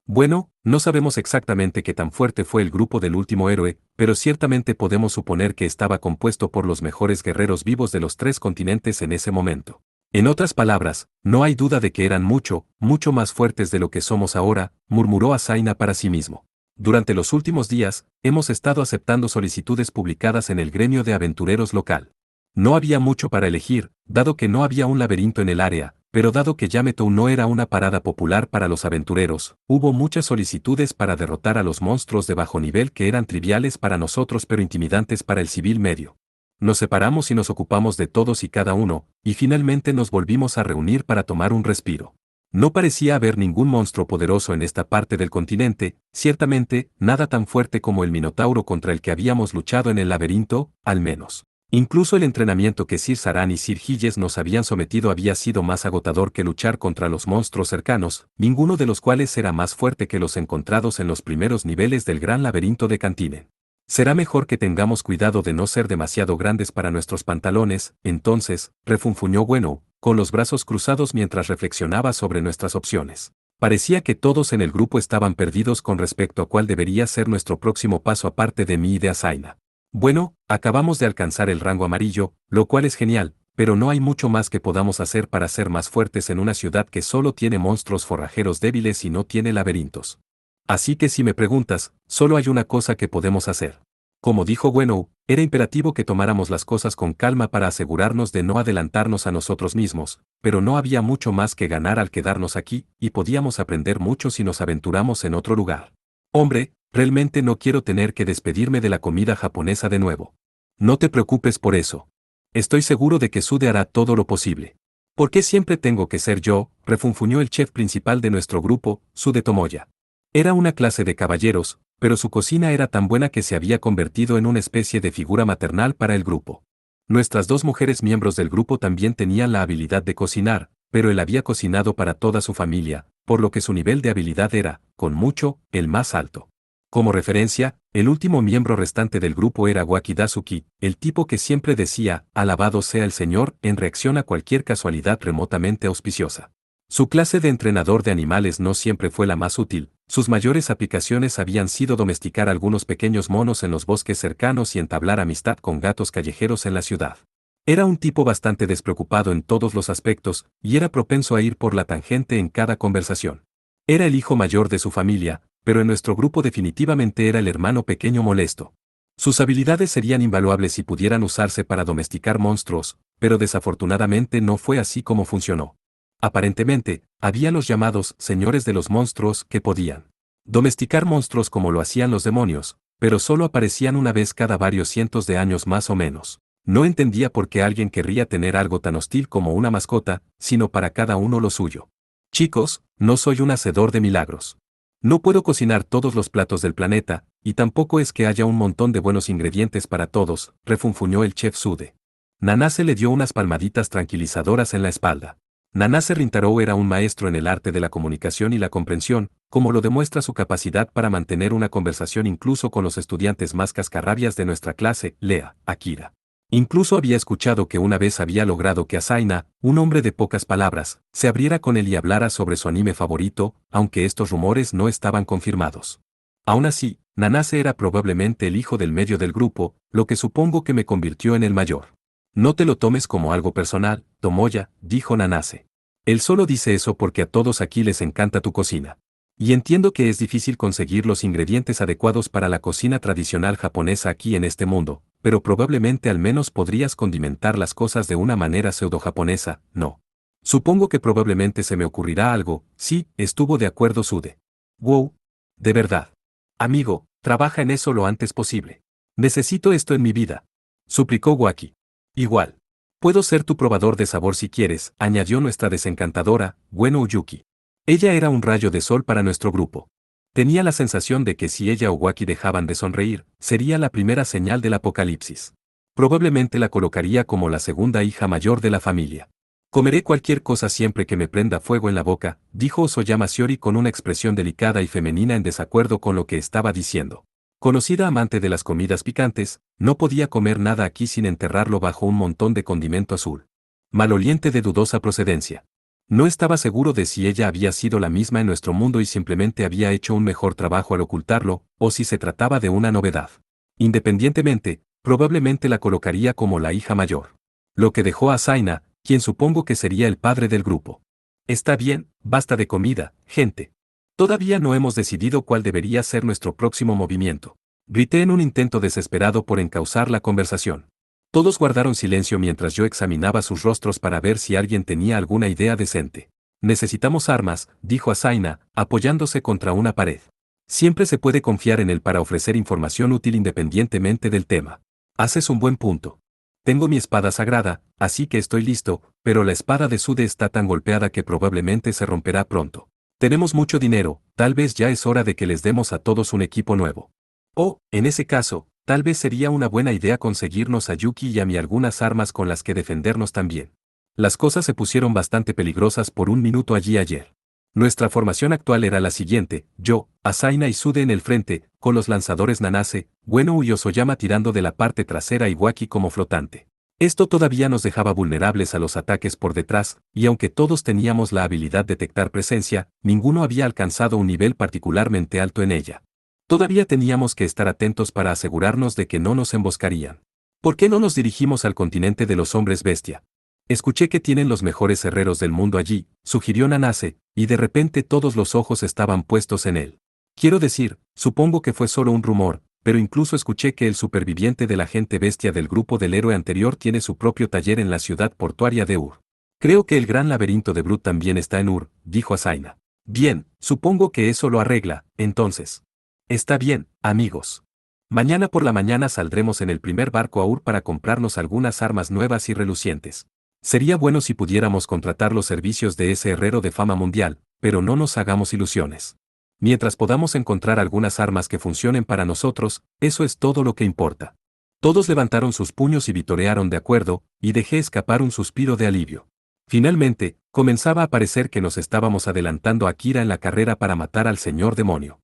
Bueno, no sabemos exactamente qué tan fuerte fue el grupo del último héroe, pero ciertamente podemos suponer que estaba compuesto por los mejores guerreros vivos de los 3 continentes en ese momento. En otras palabras, no hay duda de que eran mucho, mucho más fuertes de lo que somos ahora, murmuró Asaina para sí mismo. Durante los últimos días, hemos estado aceptando solicitudes publicadas en el gremio de aventureros local. No había mucho para elegir, dado que no había un laberinto en el área, pero dado que Yamato no era una parada popular para los aventureros, hubo muchas solicitudes para derrotar a los monstruos de bajo nivel que eran triviales para nosotros pero intimidantes para el civil medio. Nos separamos y nos ocupamos de todos y cada uno, y finalmente nos volvimos a reunir para tomar un respiro. No parecía haber ningún monstruo poderoso en esta parte del continente, ciertamente, nada tan fuerte como el Minotauro contra el que habíamos luchado en el laberinto, al menos. Incluso el entrenamiento que Sir Saran y Sir Gilles nos habían sometido había sido más agotador que luchar contra los monstruos cercanos, ninguno de los cuales era más fuerte que los encontrados en los primeros niveles del gran laberinto de Cantine. Será mejor que tengamos cuidado de no ser demasiado grandes para nuestros pantalones, entonces, refunfuñó Gwennow, con los brazos cruzados mientras reflexionaba sobre nuestras opciones. Parecía que todos en el grupo estaban perdidos con respecto a cuál debería ser nuestro próximo paso aparte de mí y de Asaina. Bueno, acabamos de alcanzar el rango amarillo, lo cual es genial, pero no hay mucho más que podamos hacer para ser más fuertes en una ciudad que solo tiene monstruos forrajeros débiles y no tiene laberintos. Así que si me preguntas, solo hay una cosa que podemos hacer. Como dijo Gwennow, era imperativo que tomáramos las cosas con calma para asegurarnos de no adelantarnos a nosotros mismos, pero no había mucho más que ganar al quedarnos aquí, y podíamos aprender mucho si nos aventuramos en otro lugar. Hombre, realmente no quiero tener que despedirme de la comida japonesa de nuevo. No te preocupes por eso. Estoy seguro de que Sude hará todo lo posible. ¿Por qué siempre tengo que ser yo?, refunfuñó el chef principal de nuestro grupo, Sude Tomoya. Era una clase de caballeros, pero su cocina era tan buena que se había convertido en una especie de figura maternal para el grupo. Nuestras dos mujeres miembros del grupo también tenían la habilidad de cocinar, pero él había cocinado para toda su familia, por lo que su nivel de habilidad era, con mucho, el más alto. Como referencia, el último miembro restante del grupo era Waki Daisuki, el tipo que siempre decía, alabado sea el Señor, en reacción a cualquier casualidad remotamente auspiciosa. Su clase de entrenador de animales no siempre fue la más útil, sus mayores aplicaciones habían sido domesticar algunos pequeños monos en los bosques cercanos y entablar amistad con gatos callejeros en la ciudad. Era un tipo bastante despreocupado en todos los aspectos, y era propenso a ir por la tangente en cada conversación. Era el hijo mayor de su familia, pero en nuestro grupo definitivamente era el hermano pequeño molesto. Sus habilidades serían invaluables si pudieran usarse para domesticar monstruos, pero desafortunadamente no fue así como funcionó. Aparentemente, había los llamados señores de los monstruos que podían domesticar monstruos como lo hacían los demonios, pero solo aparecían una vez cada varios cientos de años más o menos. No entendía por qué alguien querría tener algo tan hostil como una mascota, sino para cada uno lo suyo. Chicos, no soy un hacedor de milagros. No puedo cocinar todos los platos del planeta, y tampoco es que haya un montón de buenos ingredientes para todos, refunfuñó el chef Sude. Nanase le dio unas palmaditas tranquilizadoras en la espalda. Nanase Rintaro era un maestro en el arte de la comunicación y la comprensión, como lo demuestra su capacidad para mantener una conversación incluso con los estudiantes más cascarrabias de nuestra clase, Lea, Akira. Incluso había escuchado que una vez había logrado que Asaina, un hombre de pocas palabras, se abriera con él y hablara sobre su anime favorito, aunque estos rumores no estaban confirmados. Aún así, Nanase era probablemente el hijo del medio del grupo, lo que supongo que me convirtió en el mayor. No te lo tomes como algo personal, Tomoya, dijo Nanase. Él solo dice eso porque a todos aquí les encanta tu cocina. Y entiendo que es difícil conseguir los ingredientes adecuados para la cocina tradicional japonesa aquí en este mundo, pero probablemente al menos podrías condimentar las cosas de una manera pseudo-japonesa, ¿no? Supongo que probablemente se me ocurrirá algo, sí, estuvo de acuerdo Sude. Wow. De verdad. Amigo, trabaja en eso lo antes posible. Necesito esto en mi vida. Suplicó Waki. Igual. Puedo ser tu probador de sabor si quieres, añadió nuestra desencantadora, Gwennow Yuki. Ella era un rayo de sol para nuestro grupo. Tenía la sensación de que si ella o Waki dejaban de sonreír, sería la primera señal del apocalipsis. Probablemente la colocaría como la segunda hija mayor de la familia. Comeré cualquier cosa siempre que me prenda fuego en la boca, dijo Osoyama Shiori con una expresión delicada y femenina en desacuerdo con lo que estaba diciendo. Conocida amante de las comidas picantes, no podía comer nada aquí sin enterrarlo bajo un montón de condimento azul. Maloliente de dudosa procedencia. No estaba seguro de si ella había sido la misma en nuestro mundo y simplemente había hecho un mejor trabajo al ocultarlo, o si se trataba de una novedad. Independientemente, probablemente la colocaría como la hija mayor. Lo que dejó a Asaina, quien supongo que sería el padre del grupo. Está bien, basta de comida, gente. Todavía no hemos decidido cuál debería ser nuestro próximo movimiento. Grité en un intento desesperado por encauzar la conversación. Todos guardaron silencio mientras yo examinaba sus rostros para ver si alguien tenía alguna idea decente. Necesitamos armas, dijo Asaina, apoyándose contra una pared. Siempre se puede confiar en él para ofrecer información útil independientemente del tema. Haces un buen punto. Tengo mi espada sagrada, así que estoy listo, pero la espada de Sude está tan golpeada que probablemente se romperá pronto. Tenemos mucho dinero, tal vez ya es hora de que les demos a todos un equipo nuevo. Oh, en ese caso, Tal vez sería una buena idea conseguirnos a Yuki y a mí algunas armas con las que defendernos también. Las cosas se pusieron bastante peligrosas por un minuto allí ayer. Nuestra formación actual era la siguiente: yo, Asaina y Sude en el frente, con los lanzadores Nanase, Ueno y Osoyama tirando de la parte trasera y Waki como flotante. Esto todavía nos dejaba vulnerables a los ataques por detrás, y aunque todos teníamos la habilidad de detectar presencia, ninguno había alcanzado un nivel particularmente alto en ella. Todavía teníamos que estar atentos para asegurarnos de que no nos emboscarían. ¿Por qué no nos dirigimos al continente de los hombres bestia? Escuché que tienen los mejores herreros del mundo allí, sugirió Nanase, y de repente todos los ojos estaban puestos en él. Quiero decir, supongo que fue solo un rumor, pero incluso escuché que el superviviente de la gente bestia del grupo del héroe anterior tiene su propio taller en la ciudad portuaria de Ur. Creo que el gran laberinto de Brut también está en Ur, dijo Asaina. Bien, supongo que eso lo arregla, entonces. Está bien, amigos. Mañana por la mañana saldremos en el primer barco a Ur para comprarnos algunas armas nuevas y relucientes. Sería bueno si pudiéramos contratar los servicios de ese herrero de fama mundial, pero no nos hagamos ilusiones. Mientras podamos encontrar algunas armas que funcionen para nosotros, eso es todo lo que importa. Todos levantaron sus puños y vitorearon de acuerdo, y dejé escapar un suspiro de alivio. Finalmente, comenzaba a parecer que nos estábamos adelantando a Kira en la carrera para matar al señor demonio.